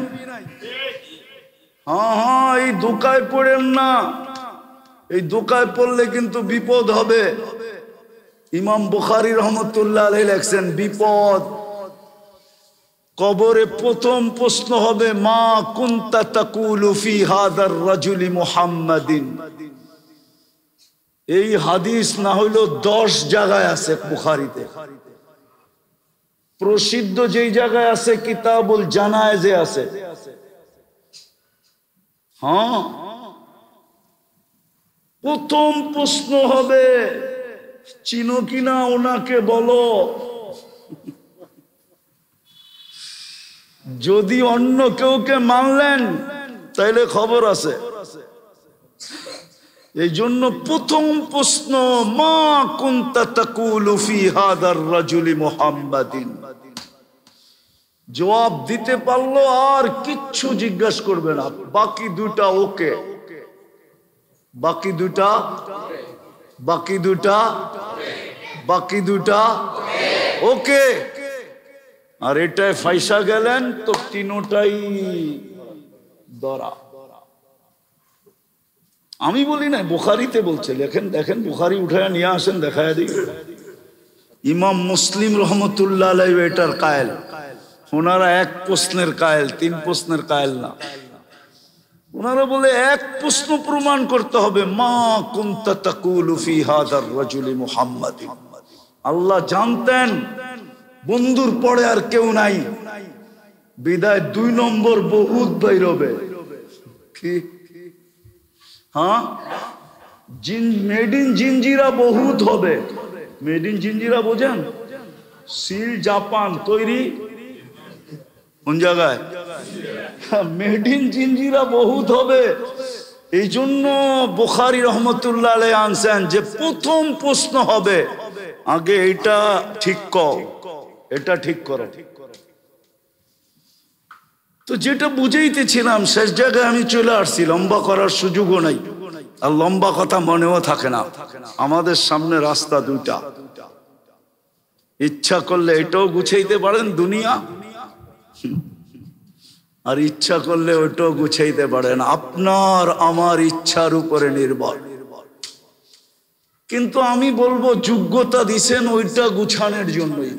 হ্যাঁ হ্যাঁ, এই দোকায় পড়েন না। এই দোকায় পড়লে কিন্তু বিপদ হবে। ইমাম বুখারী রহমতুল্লাহ আলাইহি লেখছেন, বিপদ। কবরে প্রথম প্রশ্ন হবে, মা কুনতা তাকুলু ফি হাদার রাজুলি মুহাম্মাদিন। এই হাদিস না হইলো 10 জায়গায় আছে বুখারীতে। প্রসিদ্ধ যেই জায়গায় আছে কিতাবুল জানায়েজে আছে। হ্যাঁ, প্রথম প্রশ্ন হবে, চিনো কিনা ওনাকে বলো। যদি অন্য কেউকে মানলেন তাইলে খবর আছে। এই জন্য প্রথম প্রশ্ন, মা কুনতা তাকুলু ফি হাদার রাজুলি মুহাম্মাদিন। জবাব দিতে পারলো আর কিচ্ছু জিজ্ঞাসা করবে না। বাকি দুটা ওকে, বাকি দুটা, বাকি দুটা, বাকি দুটা ওকে। আর এটায় ফাইসা গেলেন তো তিনোটাই ধরা। আমি বলি না, বুখারীতে বলছে। লেখেন, দেখেন বুখারী উঠায় নিয়ে আসেন, দেখায় দিই। ইমাম মুসলিম রহমতুল্লাহ আলাইহি এটার কায়েল। ওনারা এক প্রশ্নের কায়েল, 3 প্রশ্নের কায়েল না। ওনারা বলে এক প্রশ্ন প্রমাণ করতে হবে, মা কুনতা তাকুলু ফি হাদার রাজুলি মুহাম্মাদিন। আল্লাহ জানতেন বন্ধুর পরে আর কেউ নাই, বিদায় 2 নম্বর বহুত বাইরবে। কি? হ্যাঁ, মেড ইন জিঞ্জিরা বহুত হবে। মেড ইন জিঞ্জিরা বোঝেন? সিল জাপান তৈরি কোন জায়গায়? মেড ইন জিঞ্জিরা বহুত হবে। এই জন্য বুখারী রহমতুল্লাহ আলাইহি আনছেন যে প্রথম প্রশ্ন হবে, আগে এটা ঠিক কর, এটা ঠিক করো। তো যেটা বুঝাইতেছিলাম শেষ জায়গায় আমি চলে আসছি। লম্বা করার সুযোগও নাই, আর লম্বা কথা মনেও থাকে না। আমাদের সামনে রাস্তা দুইটা। ইচ্ছা করলে এটাও গুছাইতে পারেন দুনিয়া, আর ইচ্ছা করলে ওইটাও গুছাইতে পারেন। আপনার আমার ইচ্ছার উপরে নির্ভর। কিন্তু আমি বলবো যোগ্যতা দিছেন ওইটা গুছানোর জন্যই।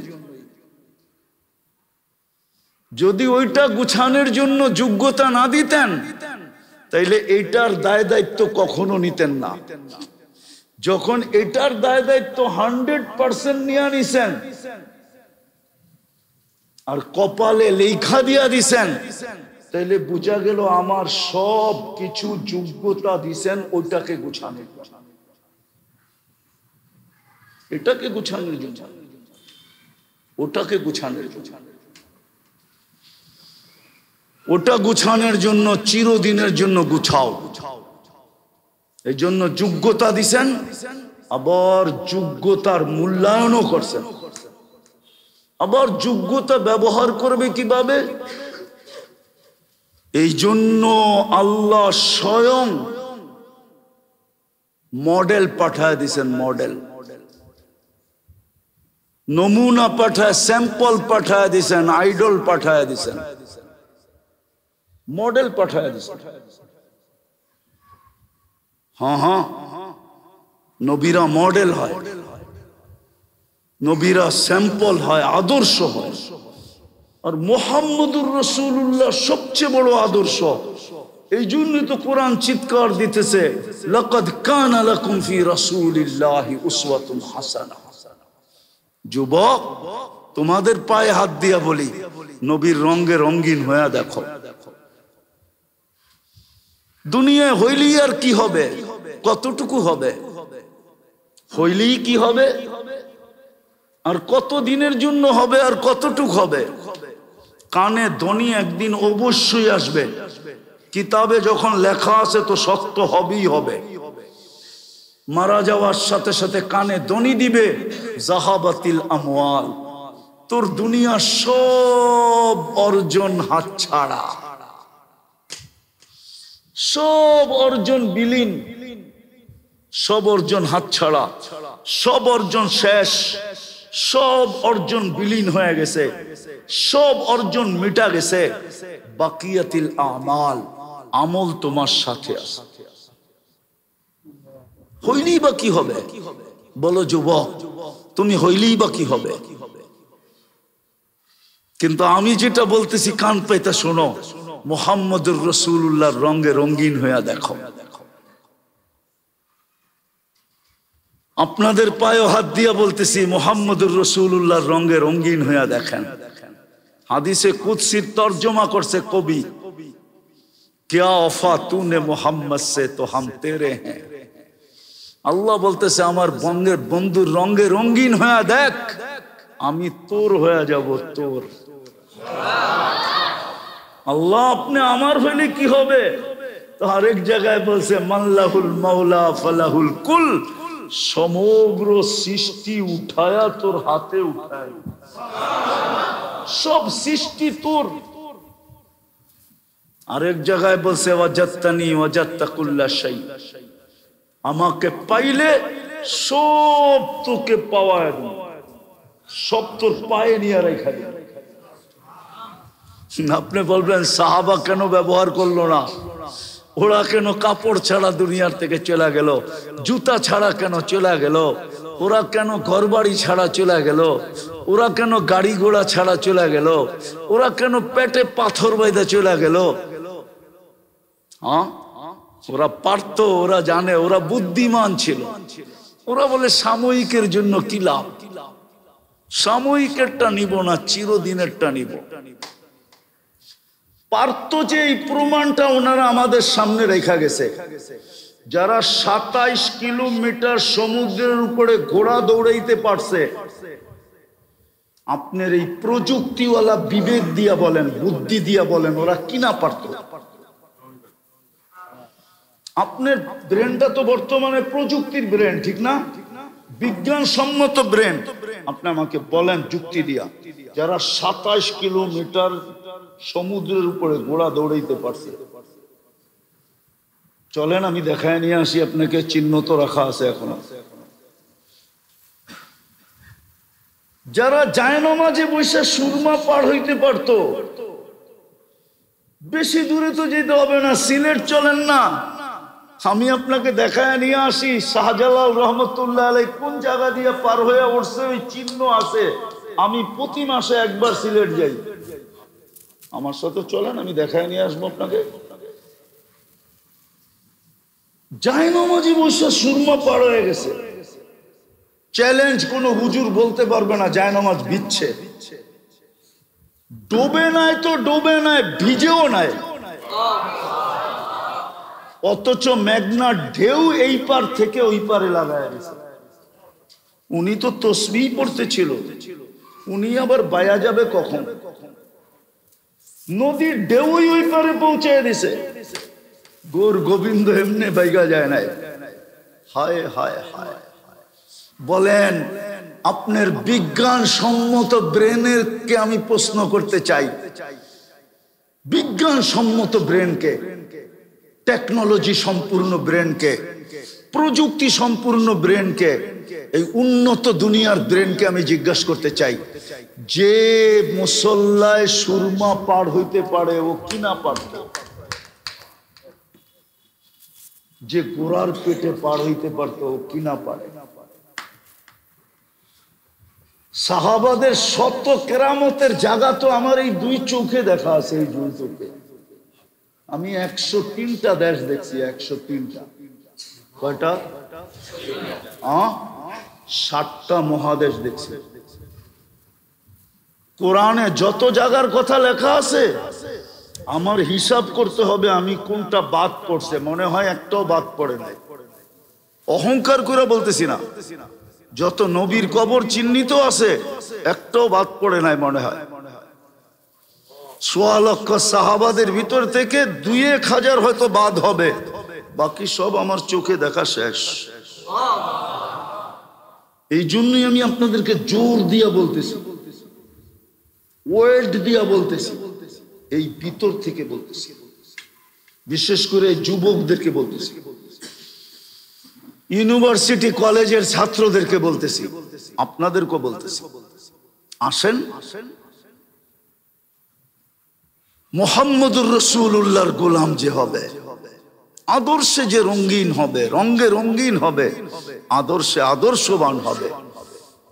যদি ওইটা গুছানোর জন্য যোগ্যতা না দিতেন তাইলে এইটার দায় দায়িত্ব কখনো নিতেন না। যখন এটার দায় দায়িত্ব 100% নিয়ে নিছেন আর কপালে লেখা দিয়া দিছেন, তাইলে বুঝা গেল আমার সব কিছু যোগ্যতা দিছেন ওইটাকে গুছানোর, এটাকে গুছানোর জন্য, ওটাকে গুছানোর জন্য, ওটা গুছানোর জন্য চিরদিনের জন্য গুছাও। এই জন্য যোগ্যতা দিছেন, আবার যোগ্যতার মূল্যায়নও করছেন। আবার যোগ্যতা ব্যবহার করবে কিভাবে? এই জন্য আল্লাহ স্বয়ং মডেল পাঠায় দিছেন, মডেল, নমুনা পাঠায়, স্যাম্পল পাঠায় দিছেন, আইডল পাঠায় দিছেন, মডেল পাঠায় দিছেন। হ্যাঁ, নবীরা মডেল হয়, নবীরা স্যাম্পল হয়, আদর্শ হয়। আর মুহাম্মদুর রাসূলুল্লাহ সবচেয়ে বড় আদর্শ। এই জন্য তো কোরআন চিৎকার দিতেছে, লাকাদ কানা লাকুম ফি রাসূলিল্লাহি উসওয়াতুন হাসানাহ। যুবক, তোমাদের পায়ে হাত দিয়া বলি, নবীর রঙে রঙিন হয়ে দেখো। দুনিয়ায় হইলেই আর কি হবে? কতটুকু হবে? হইলেই কি হবে? আর কত দিনের জন্য হবে? আর কতটুকু হবে? কানে ধ্বনি একদিন অবশ্যই আসবে। কিতাবে যখন লেখা আছে তো সত্য হবেই হবে। মারা যাওয়ার সাথে সাথে কানে ধ্বনি দিবে, জাহাবাতিল আমওয়াল, তোর দুনিয়ার সব অর্জন হাতছাড়া, সব অর্জন বিলীন, সব অর্জন হাতছাড়া, সব অর্জন শেষ, সব অর্জন বিলীন হয়ে গেছে, সব অর্জন মিটা গেছে। বাকিয়াতিল আমাল, আমল তোমার সাথে আছে। হইলেই বা কি হবে? বলো যুবক, তুমি হইলেই বা কি হবে? কিন্তু আমি যেটা বলতেছি কান পেতে শোনো, মুহাম্মদুর রাসূলুল্লাহর রঙে রঙিন হয়ে দেখো। আপনাদের পায়ে হাত দিয়া বলতেছি, মুহাম্মদুর রাসূলুল্লাহর রঙে রঙিন হয়ে দেখেন। হাদিসে কুদসির তরজমা করছে কবি, क्या वफा तूने मोहम्मद से तो हम तेरे हैं। আল্লাহ বলতেছে, আমার বন্ধুর রঙে রঙিন হয়ে দেখ, আমি তোর হয়ে যাব, তোর। আল্লাহ আপনি আমার হইলে কি হবে? তো আরেক জায়গায় বলছে, মাল্লাহুল মাওলা ফালাহুল কুল, সমগ্র সৃষ্টি উঠায়া তোর হাতে উঠায়, সব সৃষ্টি তোর। আরেক জায়গায় বলছে, ওয়াজাত্তানি ওয়াজাত্তা কুল্লা শাই, আমাকে পাইলে সব তোকে পাওয়ায়, সব তোর পায়ে নিয়ে রেখা দিল। আপনি বলবেন সাহাবা কেন ব্যবহার করলো না? ওরা কেন কাপড় ছাড়া দুনিয়ার থেকে চলে গেল? জুতা ছাড়া কেন চলে গেল? ওরা কেন ঘরবাড়ি ছাড়া চলে গেল? ওরা কেন গাড়ি ঘোড়া ছাড়া চলে গেল? ওরা কেন পেটে পাথর বাইদা চলে গেল? হ্যাঁ, ওরা পারতো, ওরা জানে, ওরা বুদ্ধিমান ছিল। ওরা বলে সাময়িকের জন্য কি লাভ, সাময়িকেরটা নিব না, চিরদিনেরটা নিব। পারতো যে, এই প্রমাণটা ওনারা আমাদের সামনে রেখা গেছে। যারা 27 কিলোমিটার সমুদ্রের উপরে ঘোড়া দৌড়াইতে পারছে, আপনার এই প্রযুক্তিওয়ালা বিবেক দিয়া বলেন, বুদ্ধি দিয়া বলেন, ওরা কিনা পারত? আপনার ব্রেনটা তো বর্তমানে প্রযুক্তির ব্রেন, ঠিক না? বিজ্ঞানসম্মত ব্রেন। আপনি আমাকে বলেন যুক্তি দিয়া, যারা 27 কিলোমিটার সমুদ্রের উপরে ঘোড়া দৌড়াইতে পারছে, চলেন আমি দেখায় নিয়ে আসি আপনাকে, চিহ্ন তো রাখা আছে এখনো। যারা জায়নামাজে বসে সুরমা পার হইতে পারতো, বেশি দূরে তো যেতে হবে না, সিলেট চলেন না, আমি আপনাকে দেখায় নিয়ে আসি। শাহজালাল রহমতুল্লাহ আলাই কোন জায়গা দিয়ে পার হয়ে উঠছে, ওই চিহ্ন আছে। আমি প্রতি মাসে একবার সিলেট যাই, আমার সাথে চলেন, আমি দেখায় নিয়ে আসবো আপনাকে। জায়নামাজি বসে সুরমা পার হয়ে গেছে। চ্যালেঞ্জ, কোন হুজুর বলতে পারবে না জায়নামাজ ভিজছে। ডোবে নাই তো ডোবে নাই, ভিজেও নাই, অথচ মেঘনার ঢেউ এই পার থেকে ওই পারে লাগায় গেছে। উনি তো তসবিহ পড়তেছিল, উনি আবার বায়া যাবে কখন? নদীর ঢেউই ওই পারে পৌঁছে দিছে। গৌর গোবিন্দ এমনি বাইগা যায় নাই। হায় হায় হায়। বলেন, আপনার বিজ্ঞান সম্মত ব্রেনের কে আমি প্রশ্ন করতে চাই, বিজ্ঞান সম্মত ব্রেনকে, টেকনোলজি সম্পূর্ণ ব্রেনকে, প্রযুক্তি সম্পূর্ণ ব্রেনকে, এই উন্নত দুনিয়ার ব্রেনকে আমি জিজ্ঞাসা করতে চাই, যে মুসল্লায় সুরমা পার হইতে পারে ও কিনা পারত? যে গোড়ার পেটে পার হইতে পারত ও কিনা পারে? সাহাবাদের শত কেরামতের জায়গা তো আমার এই দুই চোখে দেখা আছে। এই দুই চোখে আমি 103টা দেশ দেখছি। 103টা। কয়টা? 60টা মহাদেশ দেখছি। কোরআনে যত জায়গার কথা লেখা আছে আমার হিসাব করতে হবে আমি কোনটা বাদ পড়ছে। মনে হয় একটাও বাদ পড়ে নাই। অহংকার করে বলতেছি না, যত নবীর কবর চিহ্নিত আছে একটাও বাদ পড়ে নাই মনে হয়। 1.25 লক্ষ সাহাবাদের ভিতর থেকে 2-1 হাজার হয়তো বাদ হবে, বাকি সব আমার চোখে দেখা শেষ। এই জন্যই আমি আপনাদেরকে জোর দিয়া বলতেছি, ওয়েট দিয়া বলতেছি, এই ভিতর থেকে বলতেছি, বিশেষ করে যুবকদেরকে বলতেছি, ইউনিভার্সিটি কলেজের ছাত্রদেরকে বলতেছি, আপনাদেরকেও বলতেছি। আসেন, মুহাম্মদুর রাসূলুল্লাহর গোলাম যে হবে, আদর্শে যে রঙিন হবে, রঙে রঙিন হবে, আদর্শে আদর্শবান হবে,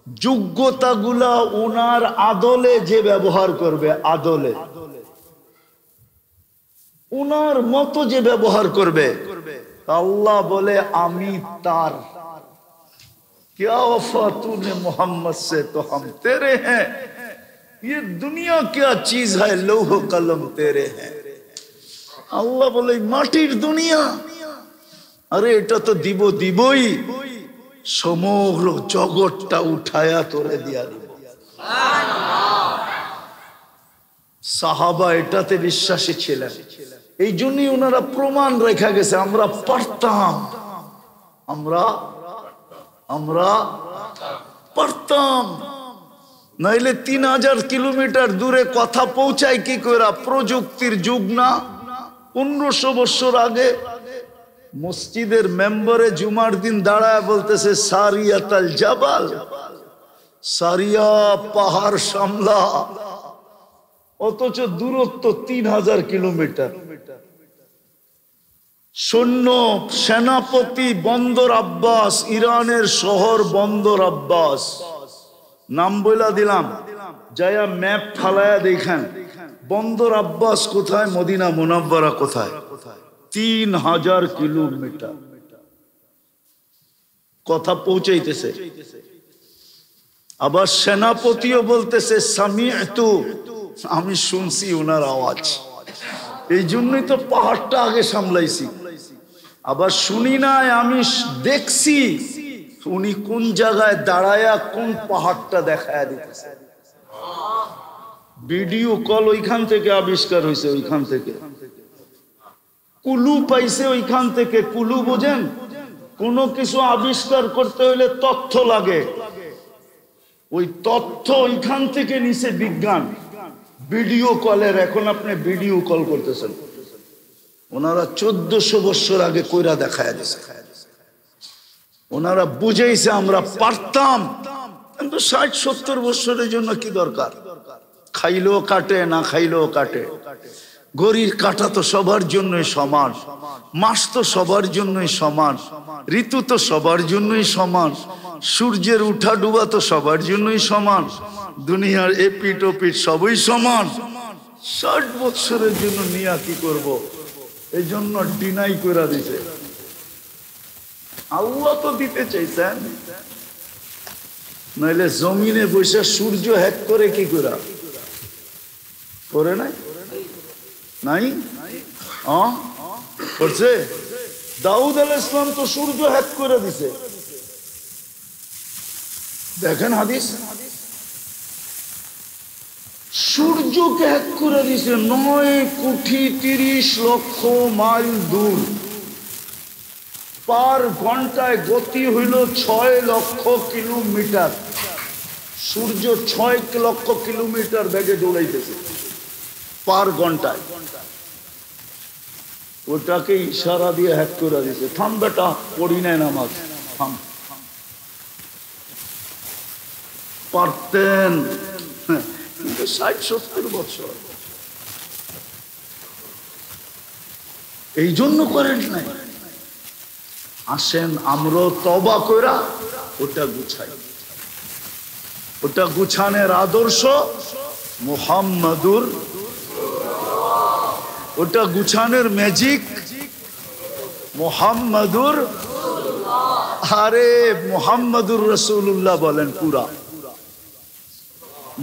যোগ্যতাগুলা ওনার আদলে যে ব্যবহার করবে, আদলে ওনার মতো যে ব্যবহার করবে, আল্লাহ বলে আমি তার। क्या वफा तूने मोहम्मद से तो हम तेरे हैं, ये दुनिया क्या चीज है, लौह कलम तेरे हैं। আল্লাহ বলে মাটির দুনিয়া, আরে এটা তো দিবই, সমগ্র জগৎটা উঠায়া তোরে দিয়া দিব। সাহাবা এটাতে বিশ্বাসী ছিলেন, এই জন্যই ওনারা প্রমাণ রেখা গেছে আমরা পারতাম, আমরা পারতাম। নাইলে 3000 কিলোমিটার দূরে কথা পৌঁছায় কি করে? প্রযুক্তির যুগ না? 1500 বছর আগে মসজিদের মেম্বারে জুমার দিন দাঁড়ায় বলতেছে সারিয়াতাল জাবাল, সারিয়া পাহাড় সামলা, অথচ দূরত্ব 3000 কিলোমিটার। সৈন্য সেনাপতি বন্দর আব্বাস, ইরানের শহর বন্দর আব্বাস, নাম বইলা দিলাম, যায়া ম্যাপ ফালায়া দেখেন বন্দর আব্বাস কোথায়, মদিনা মুনাব্বারা কোথায়। 3000 কিলোমিটার কথা পৌঁছাইতেছে। আবার সেনাপতিও বলতেছে সামিআতু, আমি শুনছি ওনার আওয়াজ, এই জন্যই তো পাহাড়টা আগে সামলাইছি। আবার শুনি নাই, আমি দেখছি উনি কোন জায়গায় দাঁড়ায়া কোন পাহাড়টা দেখায়া দিতেছে। ভিডিও কল ওইখান থেকে আবিষ্কার হয়েছে, ওইখান থেকে কুলু পাইছে, ওইখান থেকে। কুলু বোঝেন? কোনো কিছু আবিষ্কার করতে হলে তথ্য লাগে, ওই তথ্য ওইখান থেকে নিছে বিজ্ঞান। ভিডিও কলের, এখন আপনি ভিডিও কল করতেছেন, ওনারা 1400 বছর আগে কইরা দেখায় দিছে। ওনারা বুঝাইছে আমরা পারতাম, কিন্তু 60-70 বছরের জন্য কি দরকার? খাইলেও কাটে, না খাইলেও কাটে। ঘড়ির কাঁটা তো সবার জন্যই সমান, মাস তো সবার জন্যই সমান, ঋতু তো সবার জন্যই সমান, সূর্যের উঠা ডুবা তো সবার জন্যই সমান, দুনিয়ার এপিট ওপিট সবই সমান। 60 বছরের জন্য নিয়া কি করব, এই জন্য ডিনাই করে দিছে। আল্লাহ তো দিতে চাইছেন, নইলে জমিনে বসে সূর্য হ্যাক করে কি করে নাই নাই করছে। দাউদ আলাইহিস সালাম তো সূর্য হ্যাক করে দিছে। দেখেন হাদিস, সূর্যকে হ্যাক করে দিছে 9,30,00,000 মাইল দূর। পার ঘন্টায় গতি হইল 6 লক্ষ কিলোমিটার। সূর্য 6 লক্ষ কিলোমিটার বেগে দৌড়াইতেছে পার ঘন্টায়। ওটাকে ইশারা দিয়ে হ্যাক করে দিছে, থাম বেটা, পড়ি নাই নামাজ, থাম। পারতেন, কিন্তু 60-70 বছর এই জন্য করেন নাই। আসেন আমরা তওবা কইরা ওটা গুছাই। ওটা গুছানোর আদর্শ মুহাম্মাদুর, ওটা গুছানোর ম্যাজিক মুহাম্মাদুর। আরে মুহাম্মাদুর রাসূলুল্লাহ বলেন পুরা।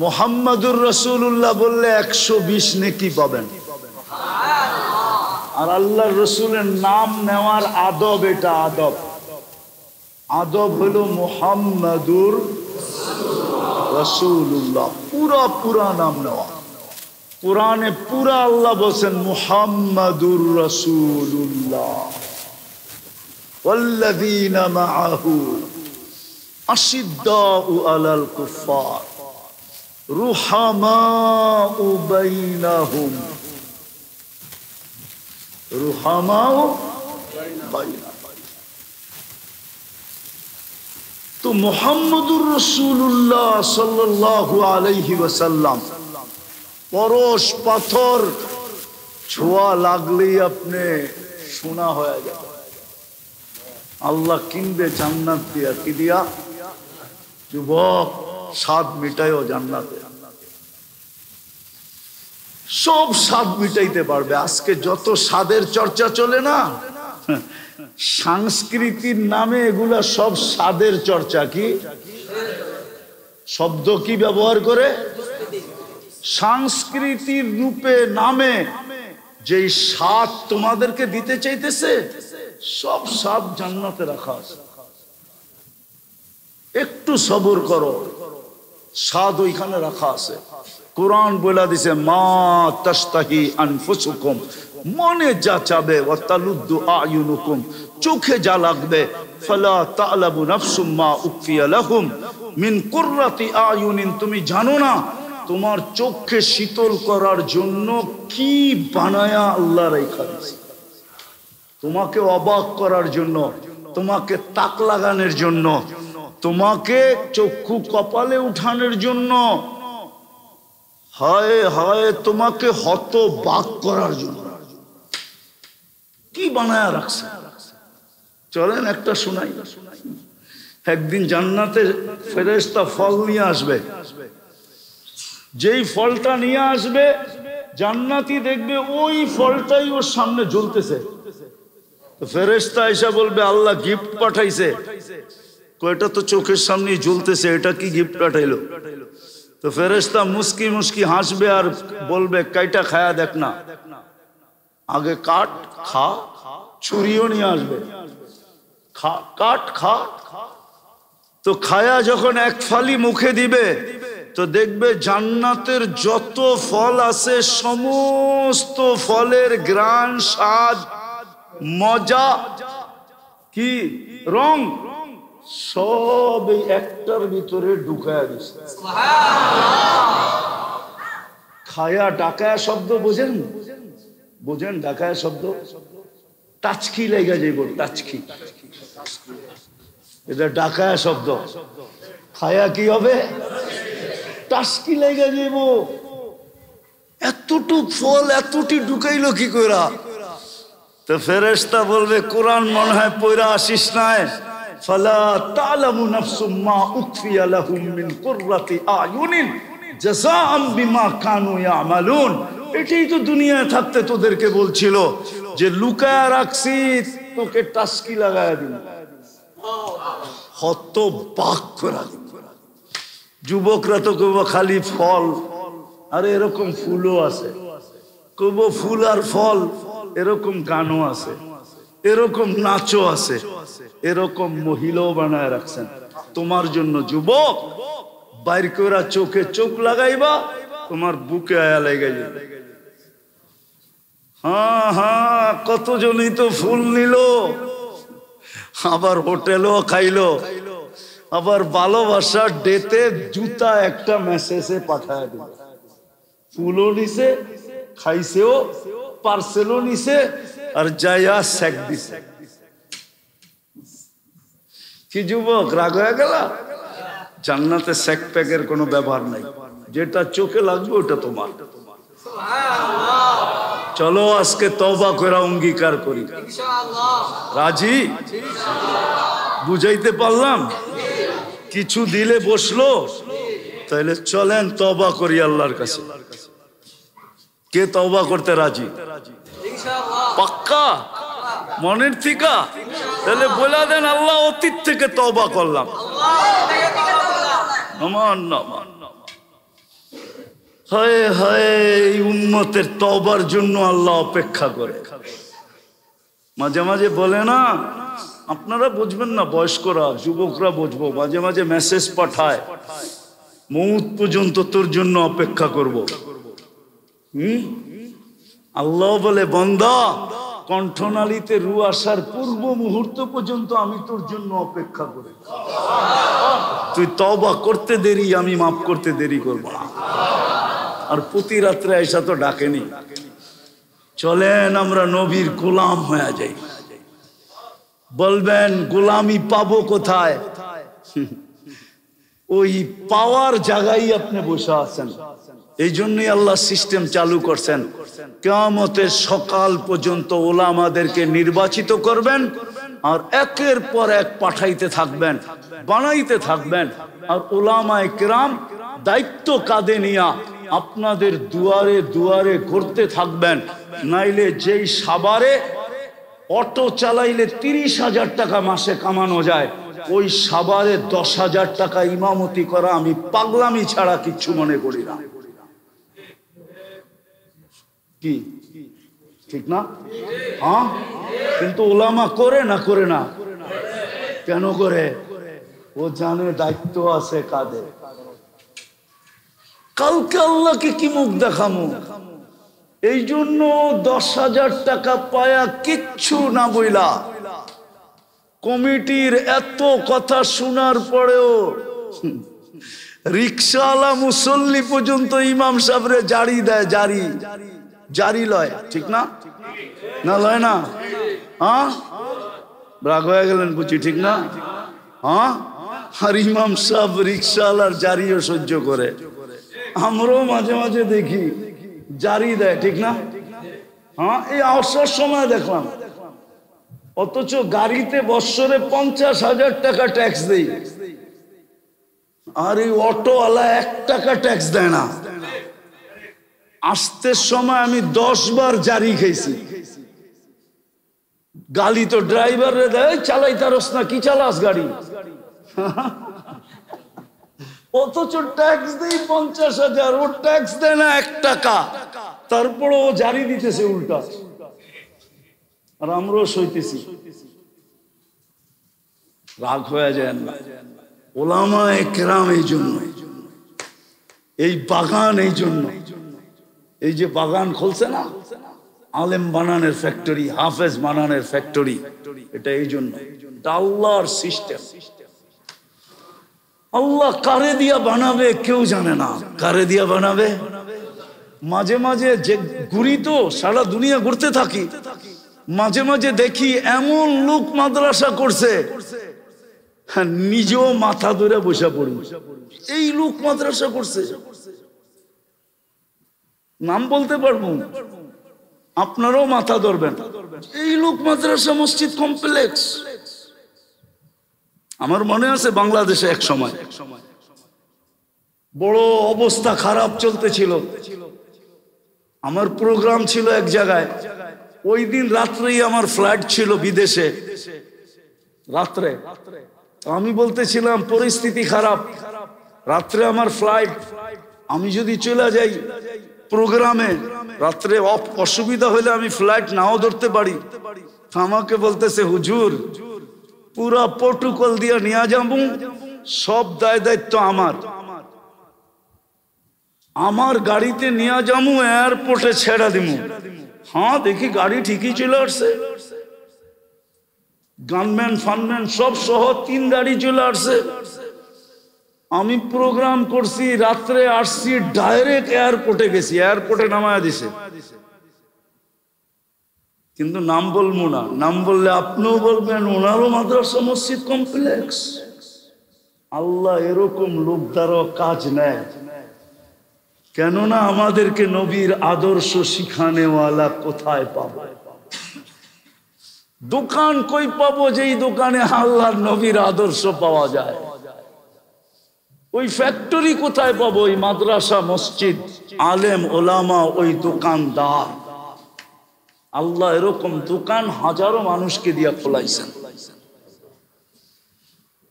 মুহাম্মাদুর রাসূলুল্লাহ বললে 120 নেকি পাবেন। আর আল্লাহর রাসূলের নাম নেওয়ার আদব, এটা আদব। আদব হলো মুহাম্মাদুর রাসূলুল্লাহ, পুরা নাম নেওয়া। কোরআনে পুরা আল্লাহ বলেন মুহাম্মাদুর রাসূলুল্লাহ ওয়াল্লাযীনা মাআহু আশিদ্দাউ আলাল কুফার রুহামাউ বাইনাহুম। রুহামাউ বাইনাহুম। তো মুহাম্মাদুর রাসূলুল্লাহ সাল্লাল্লাহু আলাইহি ওয়াসাল্লাম পরশ পাথর ছোঁয়া লাগলেই আপনি সোনা হয়ে যাবে। আল্লাহ কিনবে জান্নাত দিয়া। কি দিয়া? যুবক, স্বাদ মিটাইও জান্নাতে, সব স্বাদ মিটাইতে পারবে। আজকে যত স্বাদের চর্চা চলে না, সংস্কৃতির নামে এগুলা সব স্বাদের চর্চা। কি শব্দ কি ব্যবহার করে? সংস্কৃতির রূপে নামে যেই স্বাদ তোমাদেরকে দিতে চাইতেছে, সব স্বাদ জান্নাতে রাখা আছে। একটু সবর করো, স্বাদ ওইখানে রাখা আছে। কোরআন বলে দিছে মা তাশতাহি আনফুসুকুম, মনে যা চাবে, ওয়া তালুদ্দু আয়ুনুকুম, চোখে যা লাগবে, ফালা তা'লাবু নাফসুম মা উকফিয়া লাহুম মিন কুররাতি আয়ুনিন, তুমি জানো না তোমার চোখকে শীতল করার জন্য কি বানায়া আল্লাহ রাখা দিয়েছে। তোমাকে অবাক করার জন্য, তোমাকে তাক লাগানোর জন্য, তোমাকে চক্ষু কপালে উঠানোর জন্য, হায় হায় তোমাকে হতবাক করার জন্য কি বানায়া রাখছে। চলেন একটা শোনাই। একদিন জান্নাতে ফেরেশতা ফল নিয়ে আসবে। যেই ফলটা নিয়ে আসবে জান্নাতি দেখবে ওই ফলটাই ওর সামনে জ্বলতেছে। তো ফেরেশতা এসে বলবে আল্লাহ গিফট পাঠাইছে। কয়টা তো চোখের সামনেই জ্বলতেছে, এটা কি গিফট পাঠাইলো? তো ফেরেশতা মুস্কি মুস্কি হাসবে আর বলবে কাইটা খায়া দেখ না। আগে কাট খা, ছুরিও নিয়ে আসবে, কাট খা। তো খায়া যখন এক ফালি মুখে দিবে তো দেখবে জান্নাতের যত ফল আছে সমস্ত ফলের ঘ্রাণ, স্বাদ, মজা, কি রং, সব এই একটার ভিতরে ঢুকায়া দিচ্ছে। খায়া ডাকায়া শব্দ বোঝেন? বোঝেন ডাকায়া শব্দ? টাচকি লেগে যাইব, টাচকি, এটা ডাকায়া শব্দ। খায়া কি হবে? টাচকি লেগে যাইব। এতটুক ফল এতটি ঢুকাইলো কি কইরা? তো ফেরেশতা বলবে কোরআন মনে হয় পয়রা আসিস নাই। ফালা তা'লামু নাফসুম মা উখফিয়া লাহুম মিন কুররাতি আয়ুনিন জাযাআম বিমা কানু ইয়ামালুন। এটাই তো দুনিয়ায় থাকতে তোদেরকে বলছিল যে লুকায়া রাখছি, তোকে টাস্কি লাগায় দিন, হত বাক করা দিন। যুবকরা তো কব খালি ফল, আরে এরকম ফুলও আছে, কব ফুল আর ফল, এরকম গানও আছে, এরকম নাচও আছে, এরকম মহিলাও বানায় রাখছেন তোমার জন্য। যুবক বাইর করে চোখে চোখ লাগাইবা, তোমার বুকে আয়া লেগে যাবে। হ্যাঁ হ্যাঁ, কতজনই তো ফুল নিল, আবার হোটেলও খাইলো, আবার ভালোবাসার ডেতে জুতা একটা মেসেজে পাঠায় দিল। ফুলও নিছে, খাইছেও, পার্সেলও নিছে, আর যাইয়া সেক দিছে। কি যুবক রাগ হয়ে গেল? জান্নাতে সেক প্যাকের কোনো ব্যবহার নাই, যেটা চোখে লাগবে ওটা তোমার। চলো আজকে তওবা করে অঙ্গীকার করি, রাজি? বুঝাইতে পারলাম? কিছু দিলে বসলো, তাহলে চলেন তওবা করি আল্লাহর কাছে। কে তওবা করতে রাজি? পাক্কা মনের থিকা? তাহলে বলে দেন, আল্লাহ অতীত থেকে তওবা করলাম। আমার নাম হায় হায়, এই উম্মতের তওবার জন্য আল্লাহ অপেক্ষা করে। মাঝে মাঝে বলে না, আপনারা বুঝবেন না, বয়স্করা যুবকরা বুঝবো, মাঝে মাঝে মেসেজ পাঠায়, মউত পর্যন্ত তোর জন্য অপেক্ষা করব। আল্লাহ বলে, বান্দা কণ্ঠনালীতে রু আসার পূর্ব মুহূর্ত পর্যন্ত আমি তোর জন্য অপেক্ষা করি। তুই তওবা করতে দেরি, আমি মাফ করতে দেরি করব না। আর প্রতি রাত্রে আইসা তো ডাকেনি। চলেন আমরা নবীর গোলাম হয়ে যাই। বলবেন গোলামি পাবো কোথায়? ওই পাওয়ার জায়গায় আপনি বসে আছেন। এই জন্যই আল্লাহ সিস্টেম চালু করছেন, কিয়ামতের সকাল পর্যন্ত ওলামাদেরকে নির্বাচিত করবেন, আর একের পর এক পাঠাইতে থাকবেন, বানাইতে থাকবেন। আর ওলামায়ে কেরাম দায়িত্ব কাঁধে নিয়া আপনাদের দুয়ারে দুয়ারে ঘুরতে থাকবেন। নাইলে যেই সাভারে অটো চালাইলে 30,000 টাকা মাসে কামানো যায়, ওই সাভারে 10,000 টাকা ইমামতি করা আমি পাগলামি ছাড়া কিচ্ছু মনে করি না। কি ঠিক না? হ্যাঁ, কিন্তু ওলামা করে না, করে না কেন করে? ও জানে দায়িত্ব আছে কাঁধে। কালকে আল্লাহকে কি মুখ দেখামো, এই জন্য 10,000 টাকা পায়া কিচ্ছু না বইলা, কমিটির এত কথা শোনার পরেও রিক্সাওয়ালা মুসল্লি পর্যন্ত ইমাম সাহেবরে জারি দেয়, জারি লয়। ঠিক না? না লয় না? হ্যাঁ, রাগ হয়ে গেলেন বুঝি, ঠিক না? হ্যাঁ, আর ইমাম সাহেব রিক্সাওয়ালার জারিও সহ্য করে। আমরাও মাঝে মাঝে দেখি জারি দেয়, ঠিক না? হ্যাঁ, এই আসার সময় দেখলাম, অথচ গাড়িতে বৎসরে 50,000 টাকা ট্যাক্স দেই, আর এই অটোওয়ালা 1 টাকা ট্যাক্স দেয় না। আসতে সময় আমি 10 বার জারি খেয়েছি। গালি তো ড্রাইভারে দেয়, চালাই তারস না, কি চালাস গাড়ি? অথচ ট্যাক্স দেই 50,000, ও ট্যাক্স দেয় না 1 টাকা, তারপরে ও জারি দিতেছে উল্টা, আর আমরাও সইতেছি। রাগ হয়ে যায় না? ওলামায়ে কেরাম এই জন্য, এই বাগান এই জন্য, এই যে বাগান খুলছে না, আলেম বানানের ফ্যাক্টরি, হাফেজ বানানের ফ্যাক্টরি, এটা এই জন্য। আল্লাহর সিস্টেম। আল্লাহ কারে দিয়া বানাবে কেউ জানে না, কারে দিয়া বানাবে। মাঝে মাঝে যে ঘুরি তো, সারা দুনিয়া ঘুরতে থাকি, মাঝে মাঝে দেখি এমন লোক মাদ্রাসা করছে, নিজেও মাথা ধরে বসে পড়ি, এই লোক মাদ্রাসা করছে। নাম বলতে পারবো, আপনারাও মাথা ধরবেন। এই লোক মাদ্রাসা, মসজিদ কমপ্লেক্স। আমার মনে আছে বাংলাদেশে এক সময় বড় অবস্থা খারাপ চলতেছিল, আমার প্রোগ্রাম ছিল এক জায়গায়, ওই দিন রাত্রেই আমার ফ্লাইট ছিল বিদেশে রাত্রে। আমি বলতেছিলাম পরিস্থিতি খারাপ, রাত্রে আমার ফ্লাইট, আমি যদি চলে যাই প্রোগ্রামে, রাত্রে অসুবিধা হলে আমি ফ্লাইট নাও ধরতে পারি। আমাকে বলতেছে হুজুর পুরা প্রোটোকল দিয়ে নিয়ে যাবো, সব দায় দায়িত্ব আমার গাড়িতে নিয়ে যাবো, এয়ারপোর্টে ছেড়ে দিব। হ্যাঁ দেখি গাড়ি ঠিকই চলে আসছে, গানম্যান ফানম্যান সব সহ 3 গাড়ি চলে আসছে। আমি প্রোগ্রাম করছি, রাত্রে আসছি, ডাইরেক্ট এয়ারপোর্টে গেছি, এয়ারপোর্টে নামায়া দিছে। কিন্তু নাম বলবো না, নাম বললে আপনিও বলবেন ওনারও মাদ্রাসা মসজিদ কমপ্লেক্স। আল্লাহ এরকম লোক দ্বারা কাজ নেয়, কেননা আমাদেরকে নবীর আদর্শ শিখানেওয়ালা কোথায় পাবো? দোকান কই পাবো যেই দোকানে আল্লাহর নবীর আদর্শ পাওয়া যায়? ওই ফ্যাক্টরি কোথায় পাবো? ওই মাদ্রাসা মসজিদ, আলেম ওলামা, ওই দোকানদার। আল্লাহ এরকম দোকান হাজারো মানুষকে দিয়া খোলাইছেন,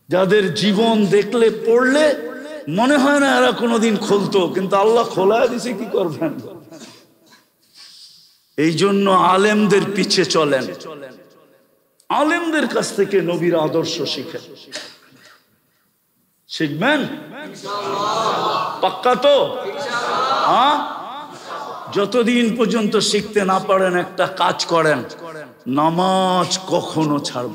যাদের জীবন দেখলে পড়লে মনে হয় না এরা কোনোদিন খুলতো, কিন্তু আল্লাহ খোলায় দিছে, কি করবেন? এই জন্য আলেমদের পিছে চলেন, আলেমদের কাছ থেকে নবীর আদর্শ শিখেন। শিখবেন পাক্কা তো? হ্যাঁ, যতদিন পর্যন্ত শিখতে না পারেন একটা কাজ করেন, নামাজ কখনো ছাড়বেন।